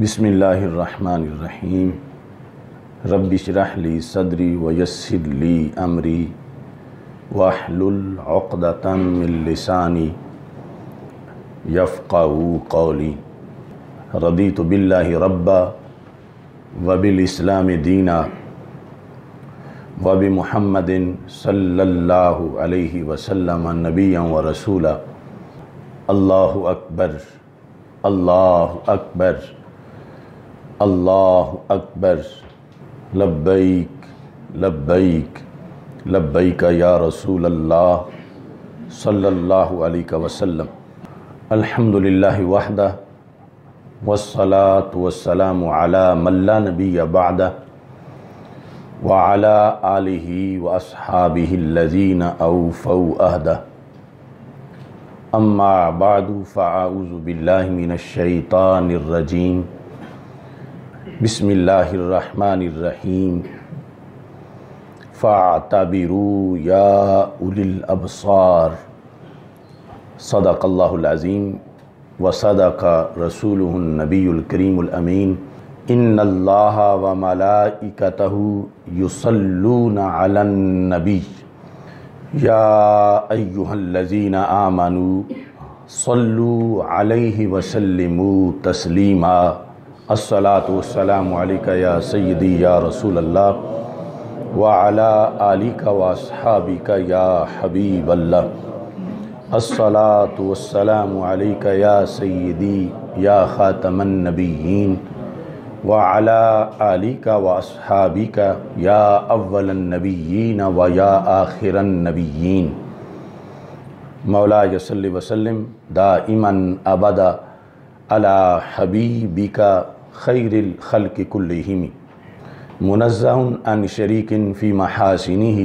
بسم اللہ الرحمن الرحیم رب اشرح لی صدری ویسر لی امری واحلل عقدۃ من لسانی یفقہوا قولی رضیت باللہ ربا وبالاسلام دینا وبمحمد صلی اللہ علیہ وسلم نبیا ورسولا۔ اللہ اکبر اللہ اکبر اللہ اکبر، لبیک لبیک لبیک یا رسول اللہ صلی اللہ علیہ وسلم۔ الحمدللہ وحدہ والصلاة والسلام علی من لا نبی بعدہ وعلی آلہ واصحابہ الذین اوفوا عہدہ، اما بعد فاعوذ باللہ من الشیطان الرجیم۔ بسم اللہ الرحمن الرحیم۔ فاعتبروا یا اولی الابصار، صدق اللہ العظیم وصدق رسولہ النبی الکریم الامین۔ ان اللہ وملائکتہ یصلون علی النبی یا ایہا الذین آمنوا صلوا علیہ وسلموا تسلیما۔ الصلاۃ والسلام علیک یا سیدی یا رسول اللہ وعلی آلک واصحابک یا حبیب اللہ۔ الصلاۃ والسلام علیک یا سیدی یا خاتم النبیین وعلی آلک واصحابک یا اول النبیین و یا آخر النبیین۔ مولاي صل وسلم دائما ابدا علی حبیبک خیر الخلق کلہم، منزہ عن شریک فی محاسنہ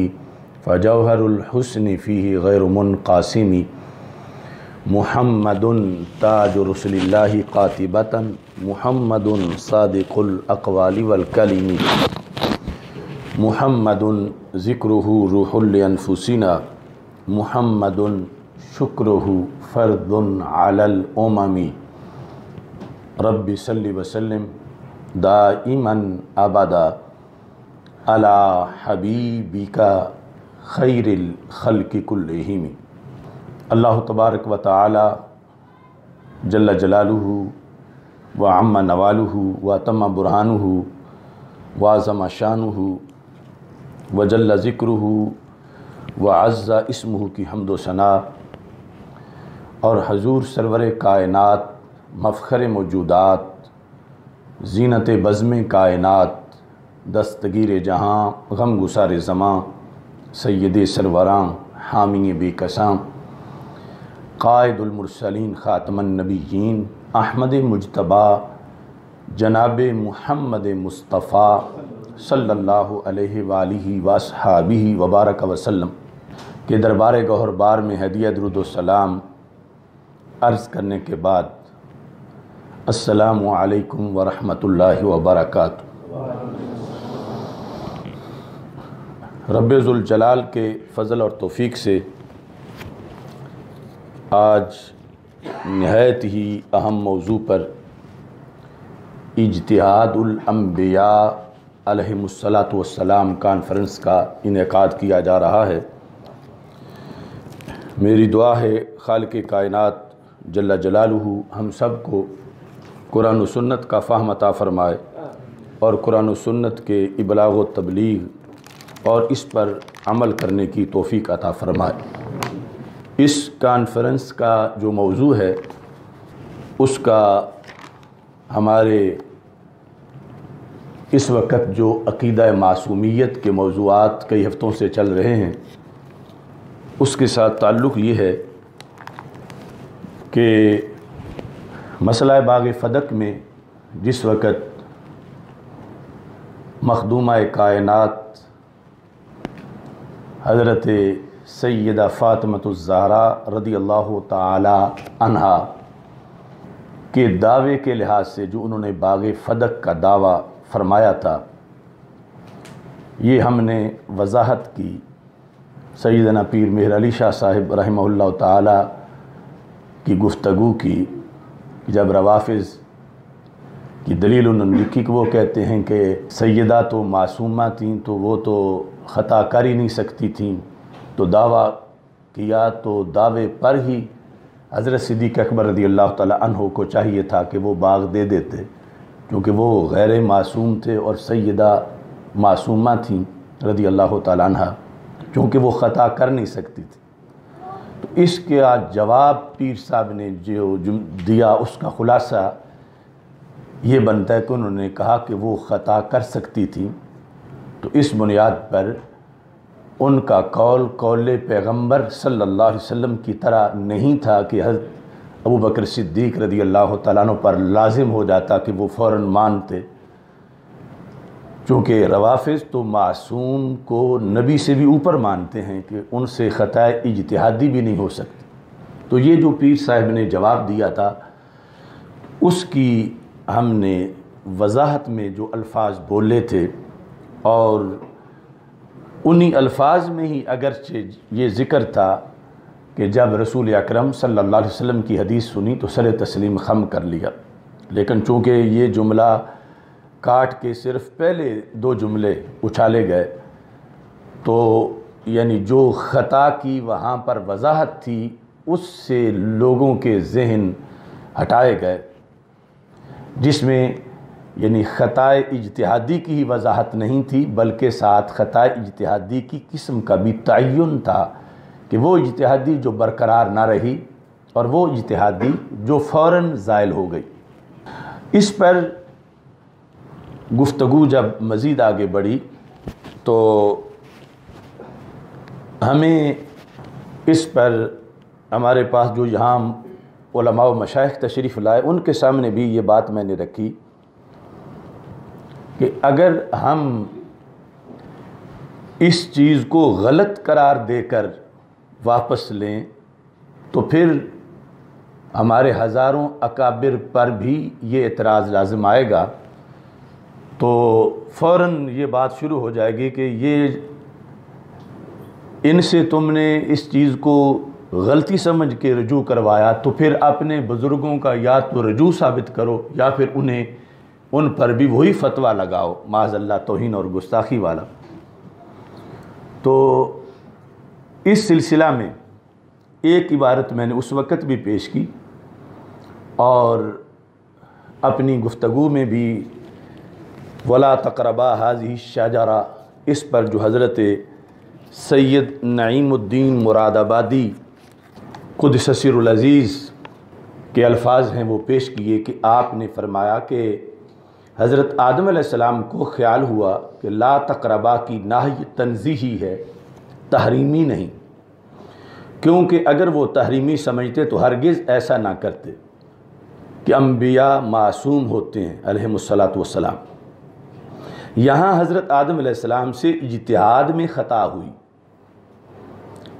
فجوہر الحسن فیہ غیر منقاسم۔ محمد تاج رسل اللہ قاطبۃ، محمد صادق الاقوال والکلم، محمد ذکرہ روح لانفسنا، محمد شکرہ فرض علی الامم۔ رب صلی وسلم دائما ابدا علی حبیبک خیر الخلق کلہم۔ اللہ تبارک و تعالی جل جلالہ وعم نوالہ واتم برہانہ وعظم شانہ وجل ذکرہ وعز اسمہ کی حمد و ثنا، اور حضور سرور کائنات، مفخر موجودات، زینت بزم کائنات، دستگیر جہاں، غم گسار زماں، سید سروراں، حامی بے کساں، قائد المرسلین، خاتم النبیین، احمد مجتبیٰ، جناب محمد مصطفیٰ صلی اللہ علیہ وآلہ واصحابہ وبارک وسلم کے دربار گوہر بار میں ہدیہ درود و سلام عرض کرنے کے بعد، السلام علیکم ورحمۃ اللہ وبرکاتہ۔ رب ذوالجلال کے فضل اور توفیق سے آج نہایت ہی اہم موضوع پر اجتہاد الانبیاء علیہم الصلاۃ والسلام کانفرنس کا انعقاد کیا جا رہا ہے۔ میری دعا ہے خالق کائنات جل جلالہ ہم سب کو قرآن و سنت کا فہم عطا فرمائے، اور قرآن و سنت کے ابلاغ و تبلیغ اور اس پر عمل کرنے کی توفیق عطا فرمائے۔ اس کانفرنس کا جو موضوع ہے، اس کا ہمارے اس وقت جو عقیدہ معصومیت کے موضوعات کئی ہفتوں سے چل رہے ہیں، اس کے ساتھ تعلق یہ ہے کہ مسئلہ باغ فدق میں جس وقت مخدومہ کائنات حضرت سیدہ فاطمۃ الزہرا رضی اللہ تعالی عنہا کے دعوے کے لحاظ سے جو انہوں نے باغ فدق کا دعویٰ فرمایا تھا، یہ ہم نے وضاحت کی۔ سیدنا پیر مہر علی شاہ صاحب رحمہ اللہ تعالی کی گفتگو کی، جب روافظ کی دلیل انہوں نے لکھی کہ وہ کہتے ہیں کہ سیدہ تو معصومہ تھیں تو وہ تو خطا کر ہی نہیں سکتی تھیں، تو دعویٰ کیا تو دعوے پر ہی حضرت صدیق اکبر رضی اللہ تعالیٰ عنہ کو چاہیے تھا کہ وہ باغ دے دیتے، کیونکہ وہ غیر معصوم تھے اور سیدہ معصومہ تھیں رضی اللہ تعالیٰ عنہ، کیونکہ وہ خطا کر نہیں سکتی تھی۔ تو اس کا جواب پیر صاحب نے جو دیا اس کا خلاصہ یہ بنتا ہے کہ انہوں نے کہا کہ وہ خطا کر سکتی تھیں، تو اس بنیاد پر ان کا قول پیغمبر صلی اللہ علیہ وسلم کی طرح نہیں تھا کہ حضرت ابوبکر صدیق رضی اللہ تعالیٰ عنہ پر لازم ہو جاتا کہ وہ فوراً مانتے، چونکہ روافض تو معصوم کو نبی سے بھی اوپر مانتے ہیں کہ ان سے خطا اجتہادی بھی نہیں ہو سکتی۔ تو یہ جو پیر صاحب نے جواب دیا تھا اس کی ہم نے وضاحت میں جو الفاظ بولے تھے، اور انہی الفاظ میں ہی اگرچہ یہ ذکر تھا کہ جب رسول اکرم صلی اللہ علیہ وسلم کی حدیث سنی تو سر تسلیم خم کر لیا، لیکن چونکہ یہ جملہ کاٹ کے صرف پہلے 2 جملے اچھالے گئے، تو یعنی جو خطا کی وہاں پر وضاحت تھی اس سے لوگوں کے ذہن ہٹائے گئے، جس میں یعنی خطا اجتہادی کی ہی وضاحت نہیں تھی بلکہ ساتھ خطا اجتہادی کی قسم کا بھی تعین تھا کہ وہ اجتہادی جو برقرار نہ رہی اور وہ اجتہادی جو فوراً زائل ہو گئی۔ اس پر گفتگو جب مزید آگے بڑھی تو ہمیں اس پر ہمارے پاس جو یہاں علماء و مشائخ تشریف لائے ان کے سامنے بھی یہ بات میں نے رکھی کہ اگر ہم اس چیز کو غلط قرار دے کر واپس لیں تو پھر ہمارے ہزاروں اکابر پر بھی یہ اعتراض لازم آئے گا، تو فوراً یہ بات شروع ہو جائے گی کہ یہ ان سے تم نے اس چیز کو غلطی سمجھ کے رجوع کروایا، تو پھر اپنے بزرگوں کا یا تو رجوع ثابت کرو یا پھر ان پر بھی وہی فتویٰ لگاؤ، معاذ اللہ توہین اور گستاخی والا۔ تو اس سلسلہ میں ایک عبارت میں نے اس وقت بھی پیش کی اور اپنی گفتگو میں بھی وَلَا تَقْرَبَا هَذِهِ الشَّجَرَةَ اس پر جو حضرت سید نعیم الدین مراد آبادی قدس سر العزیز کے الفاظ ہیں وہ پیش کیے کہ آپ نے فرمایا کہ حضرت آدم علیہ السلام کو خیال ہوا کہ لا تقربا کی نہی تنزیہی ہے، تحریمی نہیں، کیونکہ اگر وہ تحریمی سمجھتے تو ہرگز ایسا نہ کرتے کہ انبیاء معصوم ہوتے ہیں علیہم الصلاۃ والسلام۔ یہاں حضرت آدم علیہ السلام سے اجتہاد میں خطا ہوئی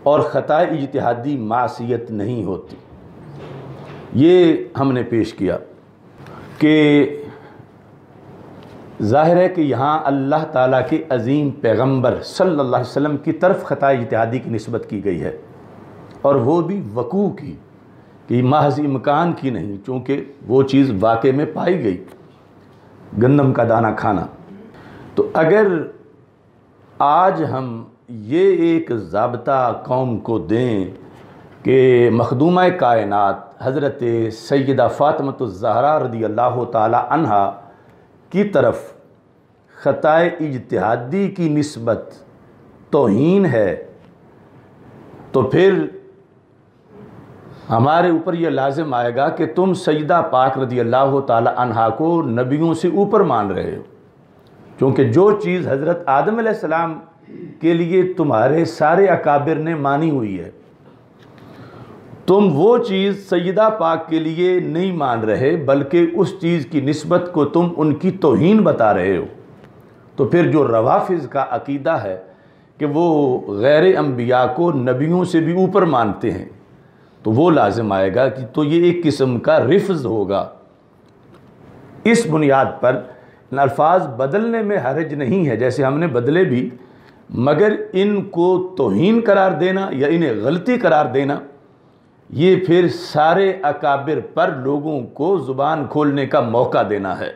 اور خطا اجتہادی معصیت نہیں ہوتی، یہ ہم نے پیش کیا کہ ظاہر ہے کہ یہاں اللہ تعالیٰ کے عظیم پیغمبر صلی اللہ علیہ وسلم کی طرف خطا اجتہادی کی نسبت کی گئی ہے، اور وہ بھی وقوع کی، کہ محض امکان کی نہیں، چونکہ وہ چیز واقع میں پائی گئی، گندم کا دانہ کھانا۔ تو اگر آج ہم یہ ایک ضابطہ قوم کو دیں کہ مخدومہ کائنات حضرت سیدہ فاطمۃ الزہرا رضی اللہ تعالی عنہا کی طرف خطا اجتہادی کی نسبت توہین ہے، تو پھر ہمارے اوپر یہ لازم آئے گا کہ تم سیدہ پاک رضی اللہ تعالی عنہا کو نبیوں سے اوپر مان رہے ہو، کیونکہ جو چیز حضرت آدم علیہ السلام کے لیے تمہارے سارے اکابر نے مانی ہوئی ہے، تم وہ چیز سیدہ پاک کے لیے نہیں مان رہے بلکہ اس چیز کی نسبت کو تم ان کی توہین بتا رہے ہو۔ تو پھر جو روافض کا عقیدہ ہے کہ وہ غیر انبیاء کو نبیوں سے بھی اوپر مانتے ہیں، تو وہ لازم آئے گا کہ تو یہ ایک قسم کا رفض ہوگا۔ اس بنیاد پر الفاظ بدلنے میں حرج نہیں ہے، جیسے ہم نے بدلے بھی، مگر ان کو توہین قرار دینا یا انہیں غلطی قرار دینا، یہ پھر سارے اکابر پر لوگوں کو زبان کھولنے کا موقع دینا ہے۔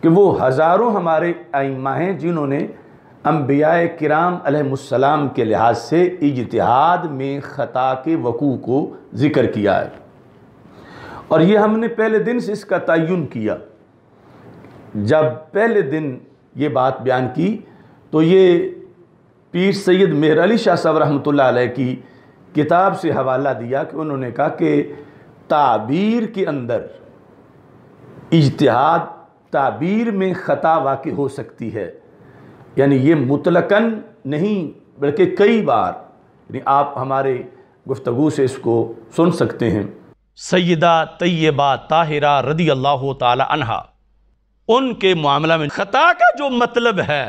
کہ وہ ہزاروں ہمارے ائمہ ہیں جنہوں نے انبیاء کرام علیہ السلام کے لحاظ سے اجتہاد میں خطا کے وقوع کو ذکر کیا ہے، اور یہ ہم نے پہلے دن سے اس کا تعین کیا۔ جب پہلے دن یہ بات بیان کی تو یہ پیر سید مہر علی شاہ صاحب رحمۃ اللہ علیہ کی کتاب سے حوالہ دیا کہ انہوں نے کہا کہ تعبیر کے اندر اجتہاد، تعبیر میں خطا واقع ہو سکتی ہے، یعنی یہ مطلقاً نہیں بلکہ کئی بار، یعنی آپ ہمارے گفتگو سے اس کو سن سکتے ہیں۔ سیدہ طیبہ طاہرہ رضی اللہ تعالی عنہا، ان کے معاملہ میں خطا کا جو مطلب ہے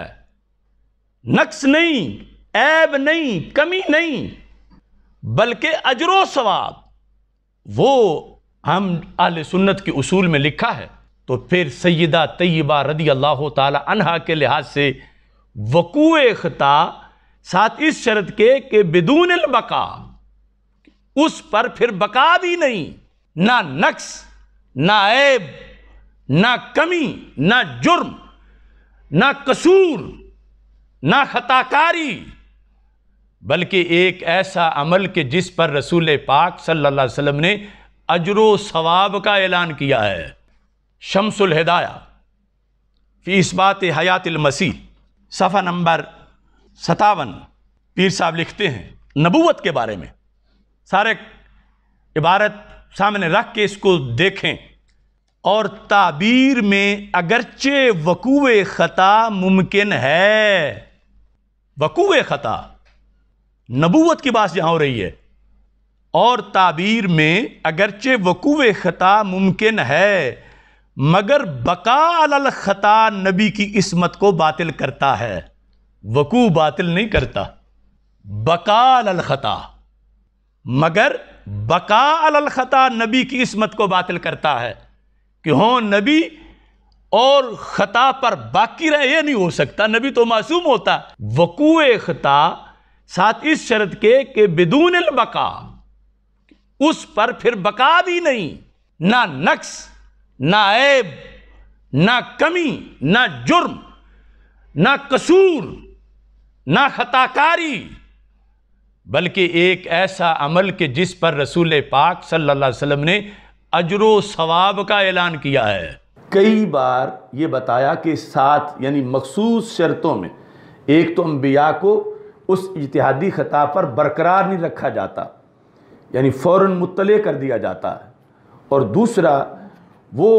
نقص نہیں، عیب نہیں، کمی نہیں، بلکہ اجر و ثواب، وہ ہم اہل سنت کے اصول میں لکھا ہے۔ تو پھر سیدہ طیبہ رضی اللہ تعالی عنہا کے لحاظ سے وقوع خطا ساتھ اس شرط کے کہ بدون البقاء، اس پر پھر بقا بھی نہیں، نہ نقص، نہ عیب، نہ کمی، نہ جرم، نہ قصور، نہ خطا کاری، بلکہ ایک ایسا عمل کہ جس پر رسول پاک صلی اللہ علیہ وسلم نے اجر و ثواب کا اعلان کیا ہے۔ شمس الہدایہ فی اثبات حیات المسیح، صفحہ نمبر 57، پیر صاحب لکھتے ہیں نبوت کے بارے میں، سارے عبارت سامنے رکھ کے اس کو دیکھیں، اور تعبیر میں اگرچہ وقوع خطا ممکن ہے، وقوع خطا نبوت کی بات جہاں ہو رہی ہے، اور تعبیر میں اگرچہ وقوع خطا ممکن ہے مگر بقا علی الخطا نبی کی عصمت کو باطل کرتا ہے، وقوع باطل نہیں کرتا، بقا علی الخطا، مگر بقا علی الخطا نبی کی عصمت کو باطل کرتا ہے کہ ہوں نبی اور خطا پر باقی رہے، یہ نہیں ہو سکتا، نبی تو معصوم ہوتا۔ وقوع خطا ساتھ اس شرط کے کہ بدون البقا، اس پر پھر بقا بھی نہیں، نہ نقص، نہ عیب، نہ کمی، نہ جرم، نہ قصور، نہ خطا کاری، بلکہ ایک ایسا عمل کہ جس پر رسول پاک صلی اللہ علیہ وسلم نے اجر و ثواب کا اعلان کیا ہے۔ کئی بار یہ بتایا کہ ساتھ یعنی مخصوص شرطوں میں، ایک تو انبیاء کو اس اجتہادی خطا پر برقرار نہیں رکھا جاتا، یعنی فوراً مطلع کر دیا جاتا ہے، اور دوسرا وہ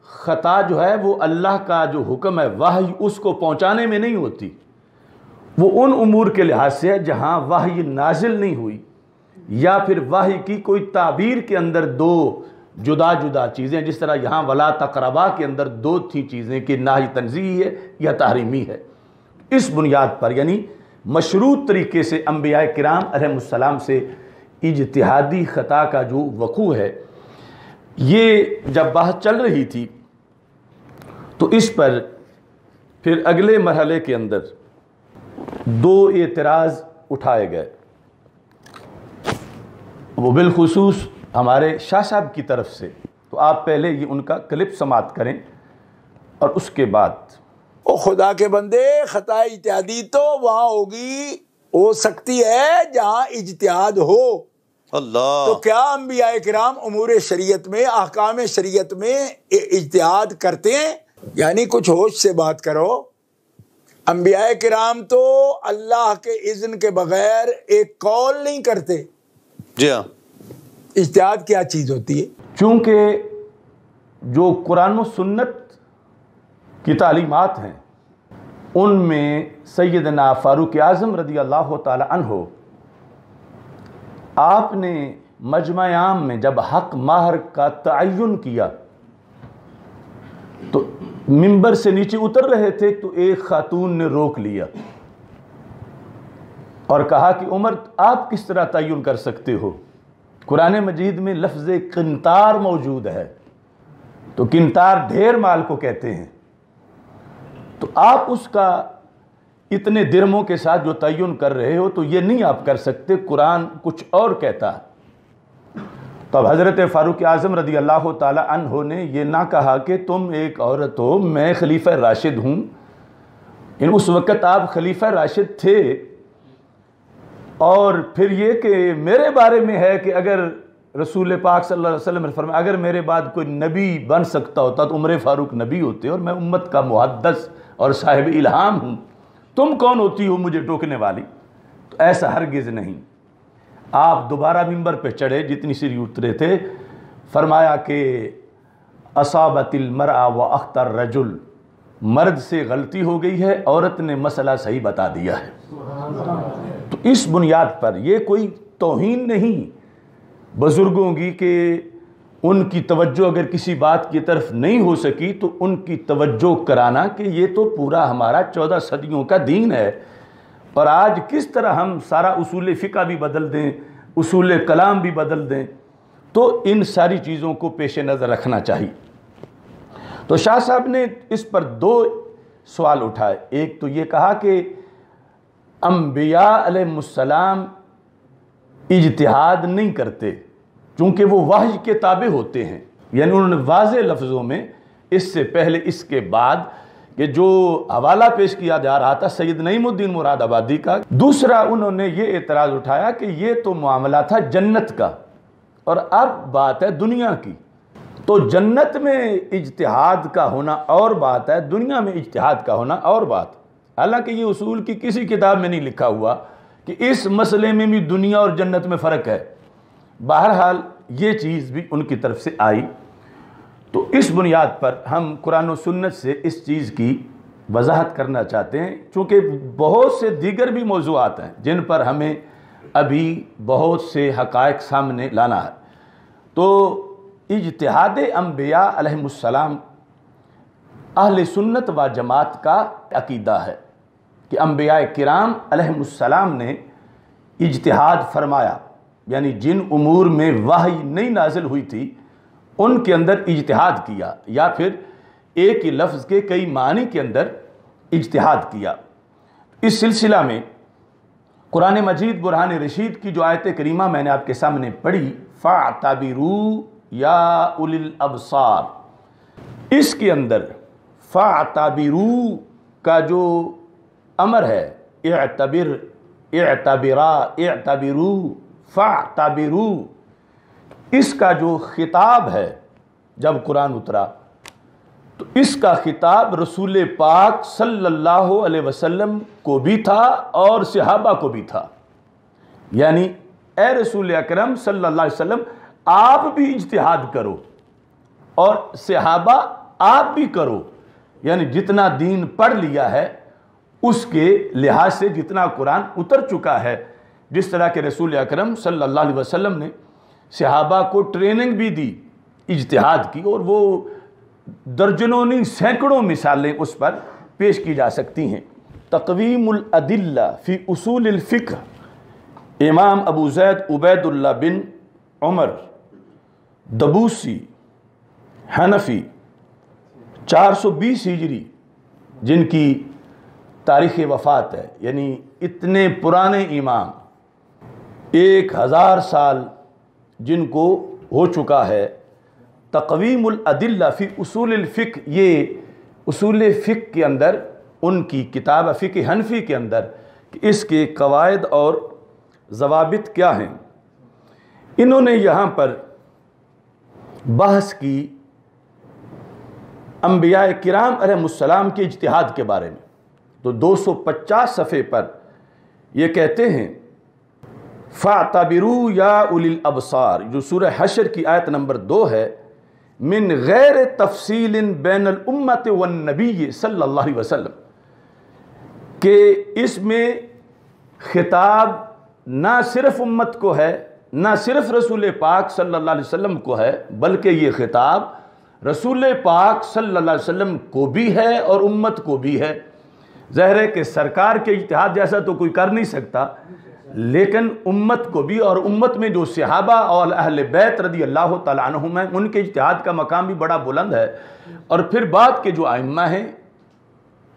خطا جو ہے وہ اللہ کا جو حکم ہے وحی اس کو پہنچانے میں نہیں ہوتی، وہ ان امور کے لحاظ سے ہے جہاں وحی نازل نہیں ہوئی، یا پھر وحی کی کوئی تعبیر کے اندر دو جدا جدا چیزیں، جس طرح یہاں ولا تقربا کے اندر دو تھی چیزیں کہ نہی تنزیہی ہے یا تحریمی ہے، اس بنیاد پر یعنی مشروط طریقے سے انبیاء کرام علیہ السلام سے اجتہادی خطا کا جو وقوع ہے، یہ جب بحث چل رہی تھی تو اس پر پھر اگلے مرحلے کے اندر دو اعتراض اٹھائے گئے، وہ بالخصوص ہمارے شاہ صاحب کی طرف سے، تو آپ پہلے یہ ان کا کلپ سماعت کریں اور اس کے بعد۔ او خدا کے بندے، خطا اجتہادی تو وہاں ہوگی، ہو سکتی ہے جہاں اجتہاد ہو۔ اللہ، تو کیا انبیاء کرام امور شریعت میں، احکام شریعت میں اجتہاد کرتے ہیں؟ یعنی کچھ ہوش سے بات کرو۔ انبیاء کرام تو اللہ کے اذن کے بغیر ایک قول نہیں کرتے۔ جی ہاں، اجتہاد کیا چیز ہوتی ہے؟ چونکہ جو قرآن و سنت کی تعلیمات ہیں ان میں سیدنا فاروق اعظم رضی اللہ تعالی عنہ، آپ نے مجمع عام میں جب حق مہر کا تعین کیا تو منبر سے نیچے اتر رہے تھے تو ایک خاتون نے روک لیا اور کہا کہ عمر، آپ کس طرح تعین کر سکتے ہو؟ قرآن مجید میں لفظ قنطار موجود ہے، تو قنطار ڈھیر مال کو کہتے ہیں، تو آپ اس کا اتنے درموں کے ساتھ جو تعین کر رہے ہو تو یہ نہیں آپ کر سکتے، قرآن کچھ اور کہتا ہے۔ تو اب حضرت فاروق اعظم رضی اللہ تعالی عنہ نے یہ نہ کہا کہ تم ایک عورت ہو، میں خلیفہ راشد ہوں، اس وقت آپ خلیفہ راشد تھے، اور پھر یہ کہ میرے بارے میں ہے کہ اگر رسول پاک صلی اللہ علیہ وسلم نے فرمایا اگر میرے بعد کوئی نبی بن سکتا ہوتا تو عمر فاروق نبی ہوتے، اور میں امت کا محدث اور صاحب الہام ہوں، تم کون ہوتی ہو مجھے ٹوکنے والی؟ تو ایسا ہرگز نہیں۔ آپ دوبارہ ممبر پہ چڑھے، جتنی سیڑھی اترے تھے، فرمایا کہ اصابت المرأة واخطا الرجل، مرد سے غلطی ہو گئی ہے، عورت نے مسئلہ صحیح بتا دیا ہے۔ تو اس بنیاد پر یہ کوئی توہین نہیں بزرگوں کی کہ ان کی توجہ اگر کسی بات کی طرف نہیں ہو سکی تو ان کی توجہ کرانا، کہ یہ تو پورا ہمارا 14 صدیوں کا دین ہے، اور آج کس طرح ہم سارا اصول فقہ بھی بدل دیں، اصول کلام بھی بدل دیں، تو ان ساری چیزوں کو پیش نظر رکھنا چاہیے۔ تو شاہ صاحب نے اس پر 2 سوال اٹھائے۔ ایک تو یہ کہا کہ انبیاء علیہ السلام اجتہاد نہیں کرتے چونکہ وہ وحی کے تابع ہوتے ہیں، یعنی انہوں نے واضح لفظوں میں اس سے پہلے اس کے بعد کہ جو حوالہ پیش کیا جا رہا تھا سید نعیم الدین مراد آبادی کا، دوسرا انہوں نے یہ اعتراض اٹھایا کہ یہ تو معاملہ تھا جنت کا، اور اب بات ہے دنیا کی۔ تو جنت میں اجتہاد کا ہونا اور بات ہے، دنیا میں اجتہاد کا ہونا اور بات۔ حالانکہ یہ اصول کی کسی کتاب میں نہیں لکھا ہوا کہ اس مسئلے میں بھی دنیا اور جنت میں فرق ہے، بہرحال یہ چیز بھی ان کی طرف سے آئی۔ تو اس بنیاد پر ہم قرآن و سنت سے اس چیز کی وضاحت کرنا چاہتے ہیں، چونکہ بہت سے دیگر بھی موضوعات ہیں جن پر ہمیں ابھی بہت سے حقائق سامنے لانا ہے۔ تو اجتہاد انبیاء علیہ السلام اہل سنت و جماعت کا عقیدہ ہے کہ انبیاء کرام علیہ السلام نے اجتہاد فرمایا، یعنی جن امور میں وحی نہیں نازل ہوئی تھی ان کے اندر اجتہاد کیا، یا پھر ایک ہی لفظ کے کئی معنی کے اندر اجتہاد کیا۔ اس سلسلہ میں قرآن مجید برہان رشید کی جو آیت کریمہ میں نے آپ کے سامنے پڑھی، فَاعْتَبِرُوا یا اُولِي الْأَبْصَارِ، اس کے اندر فَاعْتَبِرُوا کا جو امر ہے، اعتبر، اعتبرا، اعتبروا، فاعتبروا، اس کا جو خطاب ہے جب قرآن اترا تو اس کا خطاب رسول پاک صلی اللہ علیہ وسلم کو بھی تھا اور صحابہ کو بھی تھا، یعنی اے رسول اکرم صلی اللہ علیہ وسلم آپ بھی اجتہاد کرو اور صحابہ آپ بھی کرو، یعنی جتنا دین پڑھ لیا ہے اس کے لحاظ سے جتنا قرآن اتر چکا ہے، جس طرح کہ رسول اکرم صلی اللہ علیہ وسلم نے صحابہ کو ٹریننگ بھی دی اجتہاد کی، اور وہ درجنوں نہیں سینکڑوں مثالیں اس پر پیش کی جا سکتی ہیں۔ تقویم الادلہ فی اصول الفقہ، امام ابو زید عبید اللہ بن عمر دبوسی حنفی 420 ہجری جن کی تاریخ وفات ہے، یعنی اتنے پرانے امام 1000 سال جن کو ہو چکا ہے۔ تقویم الادلہ فی اصول الفقہ، یہ اصول فقہ کے اندر ان کی کتاب فقہ حنفی کے اندر کہ اس کے قواعد اور ضوابط کیا ہیں، انہوں نے یہاں پر بحث کی انبیاء کرام علیہ السلام کے اجتہاد کے بارے میں۔ تو 250 صفحے پر یہ کہتے ہیں فَاعْتَبِرُوا يَا أُولِي الْأَبْصَارِ، جو سورہ حشر کی آیت نمبر 2 ہے، من غیر تفصیل بین الامت والنبی صلی اللہ علیہ وسلم، کہ اس میں خطاب نہ صرف امت کو ہے، نہ صرف رسول پاک صلی اللہ علیہ وسلم کو ہے، بلکہ یہ خطاب رسول پاک صلی اللہ علیہ وسلم کو بھی ہے اور امت کو بھی ہے۔ ظاہر ہے کہ سرکار کے اجتہاد جیسا تو کوئی کر نہیں سکتا، لیکن امت کو بھی، اور امت میں جو صحابہ اور اہل بیت رضی اللہ تعالیٰ عنہم ہیں ان کے اجتہاد کا مقام بھی بڑا بلند ہے، اور پھر بعد کے جو ائمہ ہیں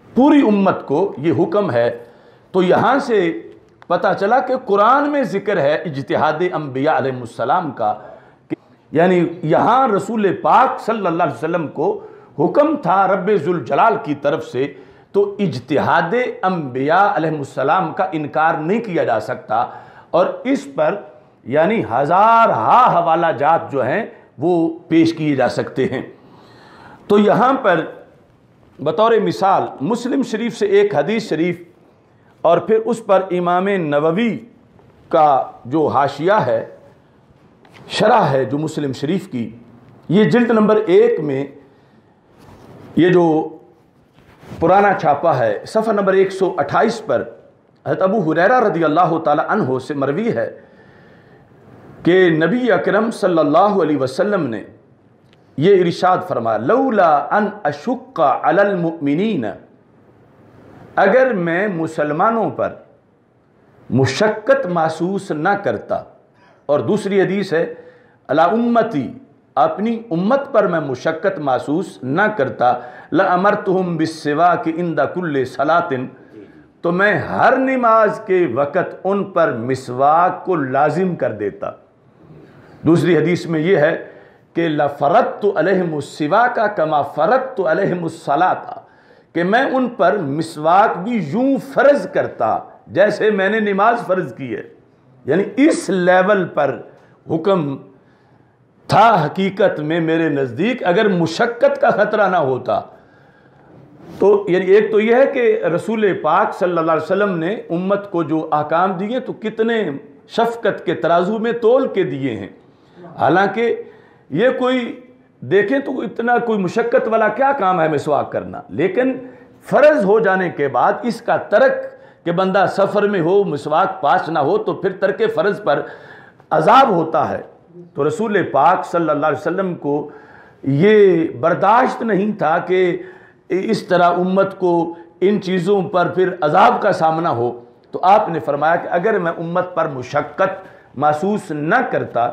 پوری امت کو یہ حکم ہے۔ تو یہاں سے پتہ چلا کہ قرآن میں ذکر ہے اجتہاد انبیاء علیہ السلام کا، کہ یعنی یہاں رسول پاک صلی اللہ علیہ وسلم کو حکم تھا رب ذوالجلال کی طرف سے، تو اجتہاد انبیاء علیہ السلام کا انکار نہیں کیا جا سکتا، اور اس پر یعنی ہزارہا حوالہ جات جو ہیں وہ پیش کیے جا سکتے ہیں۔ تو یہاں پر بطور مثال مسلم شریف سے ایک حدیث شریف اور پھر اس پر امام نووی کا جو حاشیہ ہے، شرح ہے جو مسلم شریف کی، یہ جلد نمبر 1 میں یہ جو پرانا چھاپا ہے صفحہ نمبر 128 پر حضرت ابو ہریرہ رضی اللہ تعالی عنہ سے مروی ہے کہ نبی اکرم صلی اللہ علیہ وسلم نے یہ ارشاد فرمایا، لولا ان اشق علی المؤمنین، اگر میں مسلمانوں پر مشقت محسوس نہ کرتا، اور دوسری حدیث ہے علی امتی، اپنی امت پر میں مشقت محسوس نہ کرتا، لأمرتہم بالسواک عند کل صلاۃ، تو میں ہر نماز کے وقت ان پر مسواک کو لازم کر دیتا۔ دوسری حدیث میں یہ ہے کہ لفرضت علیہم السواک کما فرضت علیہم الصلاۃ، کہ میں ان پر مسواک بھی یوں فرض کرتا جیسے میں نے نماز فرض کی ہے۔ یعنی اس لیول پر حکم تھا حقیقت میں میرے نزدیک، اگر مشقت کا خطرہ نہ ہوتا تو یعنی ایک تو یہ ہے کہ رسول پاک صلی اللہ علیہ وسلم نے امت کو جو احکام دیے تو کتنے شفقت کے ترازو میں تول کے دیے ہیں، حالانکہ یہ کوئی دیکھیں تو اتنا کوئی مشقت والا کیا کام ہے مسواک کرنا، لیکن فرض ہو جانے کے بعد اس کا ترک کہ بندہ سفر میں ہو مسواک پاس نہ ہو تو پھر ترک فرض پر عذاب ہوتا ہے۔ تو رسول پاک صلی اللہ علیہ وسلم کو یہ برداشت نہیں تھا کہ اس طرح امت کو ان چیزوں پر پھر عذاب کا سامنا ہو، تو آپ نے فرمایا کہ اگر میں امت پر مشقت محسوس نہ کرتا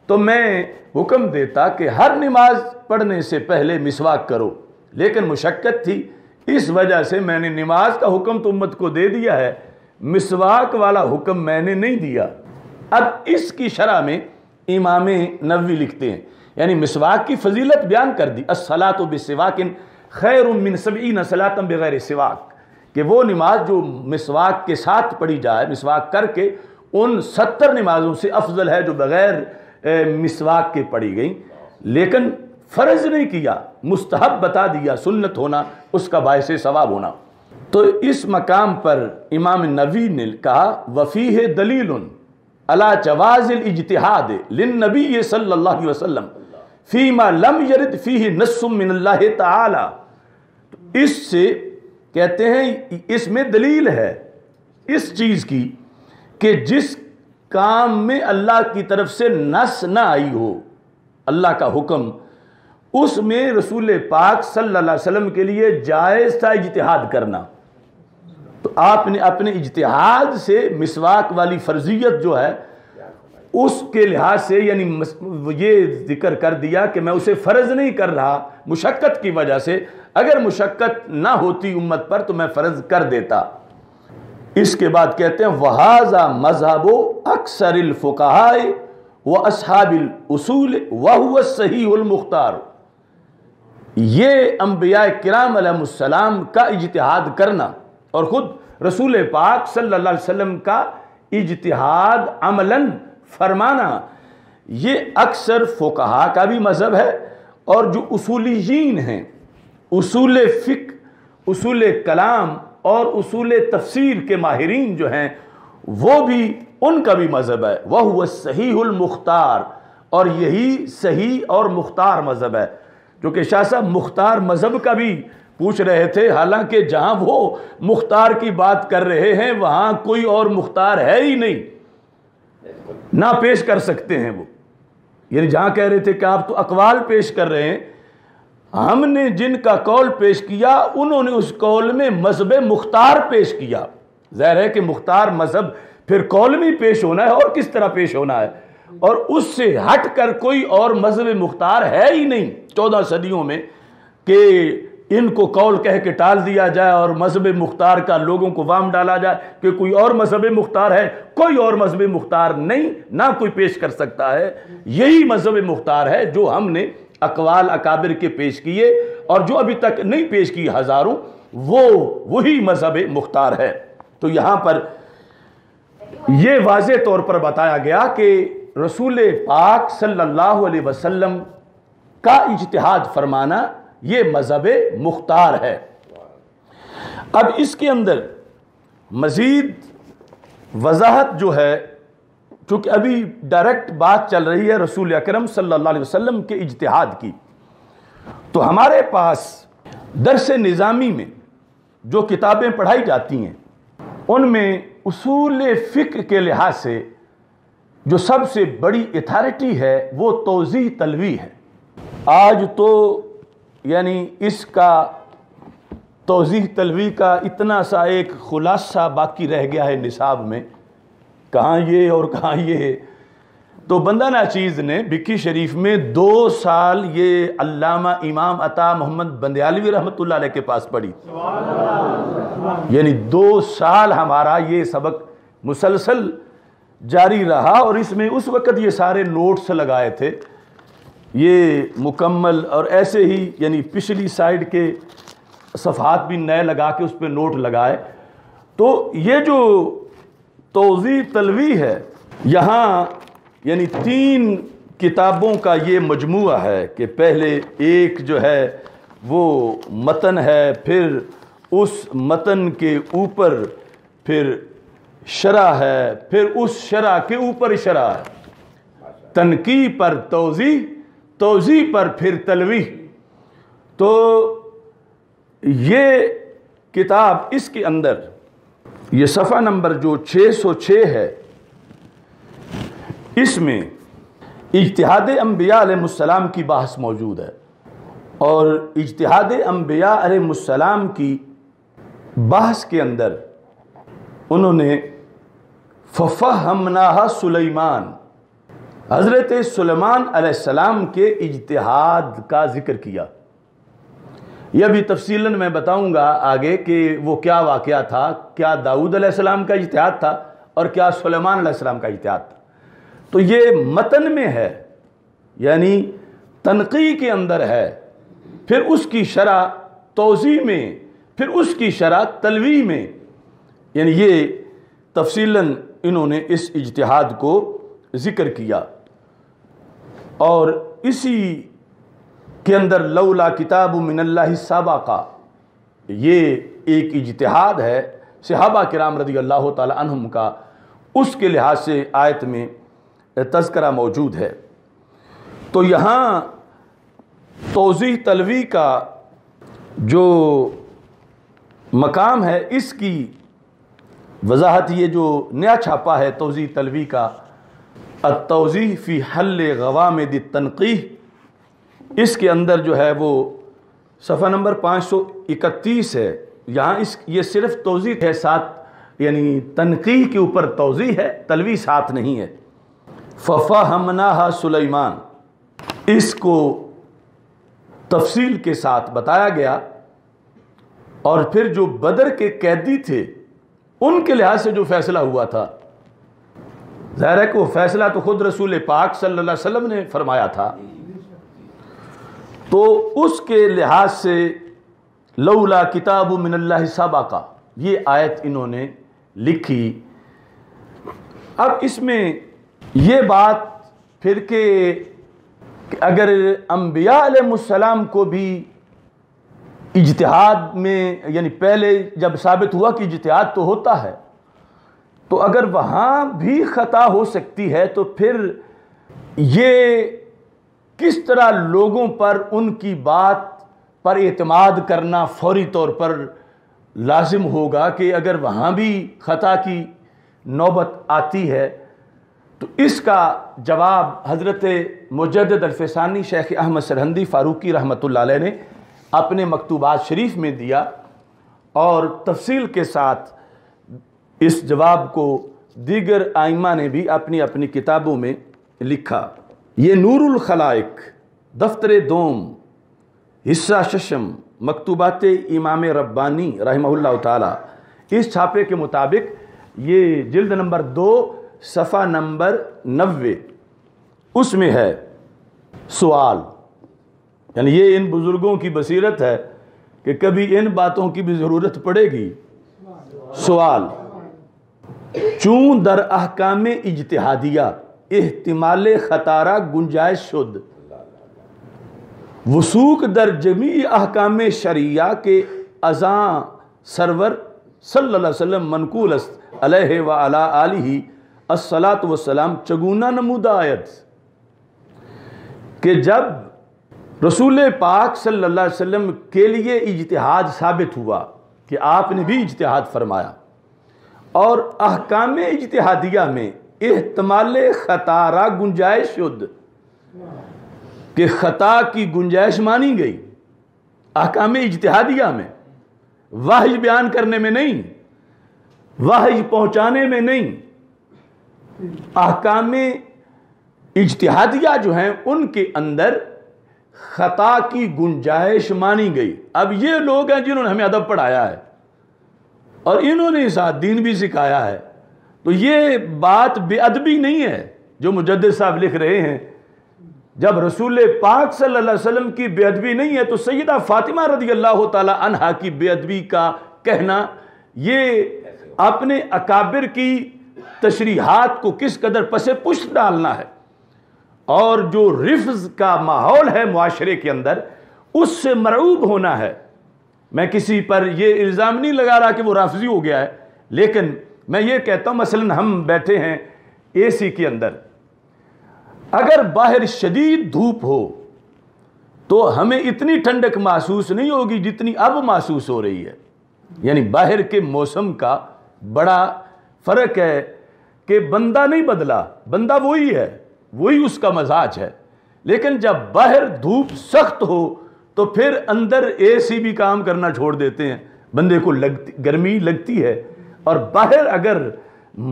تو میں حکم دیتا کہ ہر نماز پڑھنے سے پہلے مسواک کرو، لیکن مشقت تھی، اس وجہ سے میں نے نماز کا حکم تو امت کو دے دیا ہے، مسواک والا حکم میں نے نہیں دیا۔ اب اس کی شرح میں امام نووی لکھتے ہیں، یعنی مسواک کی فضیلت بیان کر دی، الصلاۃ بسواک خیر من 70 صلاۃ بغیر سواک، کہ وہ نماز جو مسواک کے ساتھ پڑھی جائے، مسواک کر کے، ان 70 نمازوں سے افضل ہے جو بغیر مسواک کے پڑھی گئیں، لیکن فرض نہیں کیا، مستحب بتا دیا، سنت ہونا اس کا باعث ثواب ہونا۔ تو اس مقام پر امام نووی نے کہا وفیہ دلیل علی جواز الاجتہاد للنبی صلی اللہ علیہ وسلم فیما لم یرد فیہ نص من اللہ تعالی، اس سے کہتے ہیں اس میں دلیل ہے اس چیز کی کہ جس کام میں اللہ کی طرف سے نص نہ آئی ہو، اللہ کا حکم، اس میں رسول پاک صلی اللہ علیہ وسلم کے لیے جائز تھا اجتہاد کرنا، تو آپ نے اپنے اجتہاد سے مسواک والی فرضیت جو ہے اس کے لحاظ سے یعنی یہ ذکر کر دیا کہ میں اسے فرض نہیں کر رہا مشقت کی وجہ سے، اگر مشقت نہ ہوتی امت پر تو میں فرض کر دیتا۔ اس کے بعد کہتے ہیں وَهَذَا مَذْهَبُ أَكْثَرِ الْفُقَهَاءِ وَأَصْحَابِ الْأُصُولِ وَهُوَ الصَّحِيحُ الْمُخْتَارُ، یہ انبیاء کرام علیہ السلام کا اجتہاد کرنا اور خود رسول پاک صلی اللہ علیہ وسلم کا اجتہاد عملاً فرمانا، یہ اکثر فقہا کا بھی مذہب ہے، اور جو اصولیین ہیں، اصول فقہ، اصول کلام اور اصول تفسیر کے ماہرین جو ہیں وہ بھی ان کا بھی مذہب ہے، وَهُوَ الصَّحِيحُ الْمُخْتَارُ، اور یہی صحیح اور مختار مذہب ہے، جو کہ شاہ صاحب مختار مذہب کا بھی پوچھ رہے تھے، حالانکہ جہاں وہ مختار کی بات کر رہے ہیں وہاں کوئی اور مختار ہے ہی نہیں، نہ پیش کر سکتے ہیں وہ، یعنی جہاں کہہ رہے تھے کہ آپ تو اقوال پیش کر رہے ہیں، ہم نے جن کا قول پیش کیا انہوں نے اس قول میں مذہب مختار پیش کیا، ظاہر ہے کہ مختار مذہب پھر قول میں پیش ہونا ہے اور کس طرح پیش ہونا ہے، اور اس سے ہٹ کر کوئی اور مذہب مختار ہے ہی نہیں 14 صدیوں میں کہ ان کو قول کہہ کے ٹال دیا جائے اور مذہب مختار کا لوگوں کو وام ڈالا جائے کہ کوئی اور مذہب مختار ہے. کوئی اور مذہب مختار نہیں، نہ کوئی پیش کر سکتا ہے. یہی مذہب مختار ہے جو ہم نے اقوال اکابر کے پیش کیے اور جو ابھی تک نہیں پیش کی ہزاروں، وہی مذہب مختار ہے. تو یہاں پر یہ واضح طور پر بتایا گیا کہ رسول پاک صلی اللہ علیہ وسلم کا اجتہاد فرمانا یہ مذہب مختار ہے. اب اس کے اندر مزید وضاحت جو ہے، چونکہ ابھی ڈائریکٹ بات چل رہی ہے رسول اکرم صلی اللہ علیہ وسلم کے اجتہاد کی، تو ہمارے پاس درس نظامی میں جو کتابیں پڑھائی جاتی ہیں ان میں اصول فقہ کے لحاظ سے جو سب سے بڑی اتھارٹی ہے وہ توضیح تلویح ہے. آج تو یعنی اس کا توضیح تلویح کا اتنا سا ایک خلاصہ باقی رہ گیا ہے نصاب میں، کہاں یہ اور کہاں یہ. تو بندہ ناچیز نے بکی شریف میں 2 سال یہ علامہ امام عطا محمد بندیالوی رحمۃ اللہ علیہ کے پاس پڑھی. یعنی 2 سال ہمارا یہ سبق مسلسل جاری رہا، اور اس میں اس وقت یہ سارے نوٹس لگائے تھے یہ مکمل، اور ایسے ہی یعنی پچھلی سائیڈ کے صفحات بھی نئے لگا کے اس پہ نوٹ لگائے. تو یہ جو توضیح تلویح ہے یہاں یعنی 3 کتابوں کا یہ مجموعہ ہے کہ پہلے ایک جو ہے وہ متن ہے، پھر اس متن کے اوپر پھر شرح ہے، پھر اس شرح کے اوپر شرح ہے، تنقیح پر توضیح، توضیح پر پھر تلویح. تو یہ کتاب اس کے اندر یہ صفحہ نمبر جو 606 ہے، اس میں اجتہاد انبیاء علیہ السلام کی بحث موجود ہے. اور اجتہاد انبیاء علیہ السلام کی بحث کے اندر انہوں نے فَفَهَّمْنَاهَا سلیمان، حضرت سلیمان علیہ السلام کے اجتہاد کا ذکر کیا. یہ بھی تفصیلاً میں بتاؤں گا آگے کہ وہ کیا واقعہ تھا، کیا داؤد علیہ السلام کا اجتہاد تھا اور کیا سلیمان علیہ السلام کا اجتہاد تھا. تو یہ متن میں ہے، یعنی تنقیح کے اندر ہے، پھر اس کی شرح توضیح میں، پھر اس کی شرح تلویح میں. یعنی یہ تفصیلاً انہوں نے اس اجتہاد کو ذکر کیا. اور اسی کے اندر لولا کتاب من اللہ سابقہ، یہ ایک اجتہاد ہے صحابہ کرام رضی اللہ تعالی عنہم کا، اس کے لحاظ سے آیت میں تذکرہ موجود ہے. تو یہاں توضیح تلویح کا جو مقام ہے اس کی وضاحت یہ جو نیا چھاپا ہے توضیح تلویح کا، التوضیح فی حل غوامد التنقیح، اس کے اندر جو ہے وہ صفحہ نمبر 531 ہے. یہاں یہ صرف توضیح ہے، ساتھ یعنی تنقیح کے اوپر توضیح ہے، تلویح ساتھ نہیں ہے. فَفَهَمْنَاهَا سلیمان، اس کو تفصیل کے ساتھ بتایا گیا. اور پھر جو بدر کے قیدی تھے ان کے لحاظ سے جو فیصلہ ہوا تھا، ظاہر ہے کہ وہ فیصلہ تو خود رسول پاک صلی اللہ علیہ وسلم نے فرمایا تھا، تو اس کے لحاظ سے لولا کتاب من اللہ سابقہ یہ آیت انہوں نے لکھی. اب اس میں یہ بات پھر کہ اگر انبیاء علیہ السلام کو بھی اجتہاد میں یعنی پہلے جب ثابت ہوا کہ اجتہاد تو ہوتا ہے، تو اگر وہاں بھی خطا ہو سکتی ہے تو پھر یہ کس طرح لوگوں پر ان کی بات پر اعتماد کرنا فوری طور پر لازم ہوگا کہ اگر وہاں بھی خطا کی نوبت آتی ہے. تو اس کا جواب حضرت مجدد الفسانی شیخ احمد سرہندی فاروقی رحمۃ اللہ علیہ نے اپنے مکتوبات شریف میں دیا، اور تفصیل کے ساتھ اس جواب کو دیگر ائمہ نے بھی اپنی اپنی کتابوں میں لکھا. یہ نور الخلائق دفتر دوم حصہ ششم مکتوبات امام ربانی رحمہ اللہ تعالی، اس چھاپے کے مطابق یہ جلد نمبر 2 صفحہ نمبر 90، اس میں ہے سوال، یعنی یہ ان بزرگوں کی بصیرت ہے کہ کبھی ان باتوں کی بھی ضرورت پڑے گی۔ سوال: چون در احکام اجتہادیہ احتمال خطارہ گنجائش شد، وثوق در جمیع احکام شرعیہ کے ازاں سرور صلی اللہ علیہ وسلم منقول است علیہ وعلی آلہ الصلاۃ والسلام چگونہ نمودہ آیت کہ جب رسول پاک صلی اللہ علیہ وسلم کے لیے اجتہاد ثابت ہوا کہ آپ نے بھی اجتہاد فرمایا، اور احکام اجتہادیہ میں احتمال خطارہ گنجائش شد کہ خطا کی گنجائش مانی گئی احکام اجتہادیہ میں، وحی بیان کرنے میں نہیں، وحی پہنچانے میں نہیں، احکام اجتہادیہ جو ہیں ان کے اندر خطا کی گنجائش مانی گئی۔ اب یہ لوگ ہیں جنہوں نے ہمیں ادب پڑھایا ہے اور انہوں نے ساتھ دین بھی سکھایا ہے، تو یہ بات بے ادبی نہیں ہے جو مجدد صاحب لکھ رہے ہیں۔ جب رسول پاک صلی اللہ علیہ وسلم کی بے ادبی نہیں ہے تو سیدہ فاطمہ رضی اللہ تعالی عنہا کی بے ادبی کا کہنا یہ اپنے اکابر کی تشریحات کو کس قدر پس پشت ڈالنا ہے، اور جو رفض کا ماحول ہے معاشرے کے اندر اس سے مرعوب ہونا ہے۔ میں کسی پر یہ الزام نہیں لگا رہا کہ وہ رافضی ہو گیا ہے، لیکن میں یہ کہتا ہوں مثلا ہم بیٹھے ہیں اے سی کے اندر، اگر باہر شدید دھوپ ہو تو ہمیں اتنی ٹھنڈک محسوس نہیں ہوگی جتنی اب محسوس ہو رہی ہے، یعنی باہر کے موسم کا بڑا فرق ہے کہ بندہ نہیں بدلا، بندہ وہی ہے، وہی اس کا مزاج ہے، لیکن جب باہر دھوپ سخت ہو تو پھر اندر اے سی بھی کام کرنا چھوڑ دیتے ہیں، بندے کو گرمی لگتی ہے، اور باہر اگر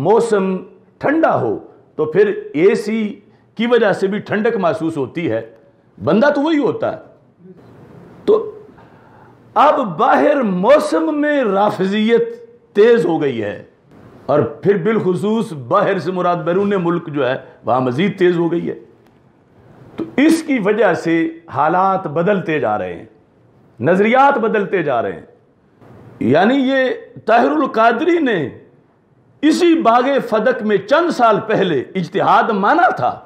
موسم ٹھنڈا ہو تو پھر اے سی کی وجہ سے بھی ٹھنڈک محسوس ہوتی ہے، بندہ تو وہی ہوتا ہے۔ تو اب باہر موسم میں رافضیت تیز ہو گئی ہے، اور پھر بالخصوص باہر سے مراد بیرون ملک جو ہے وہاں مزید تیز ہو گئی ہے، تو اس کی وجہ سے حالات بدلتے جا رہے ہیں، نظریات بدلتے جا رہے ہیں۔ یعنی یہ طاہر القادری نے اسی باغ فدق میں چند سال پہلے اجتہاد مانا تھا،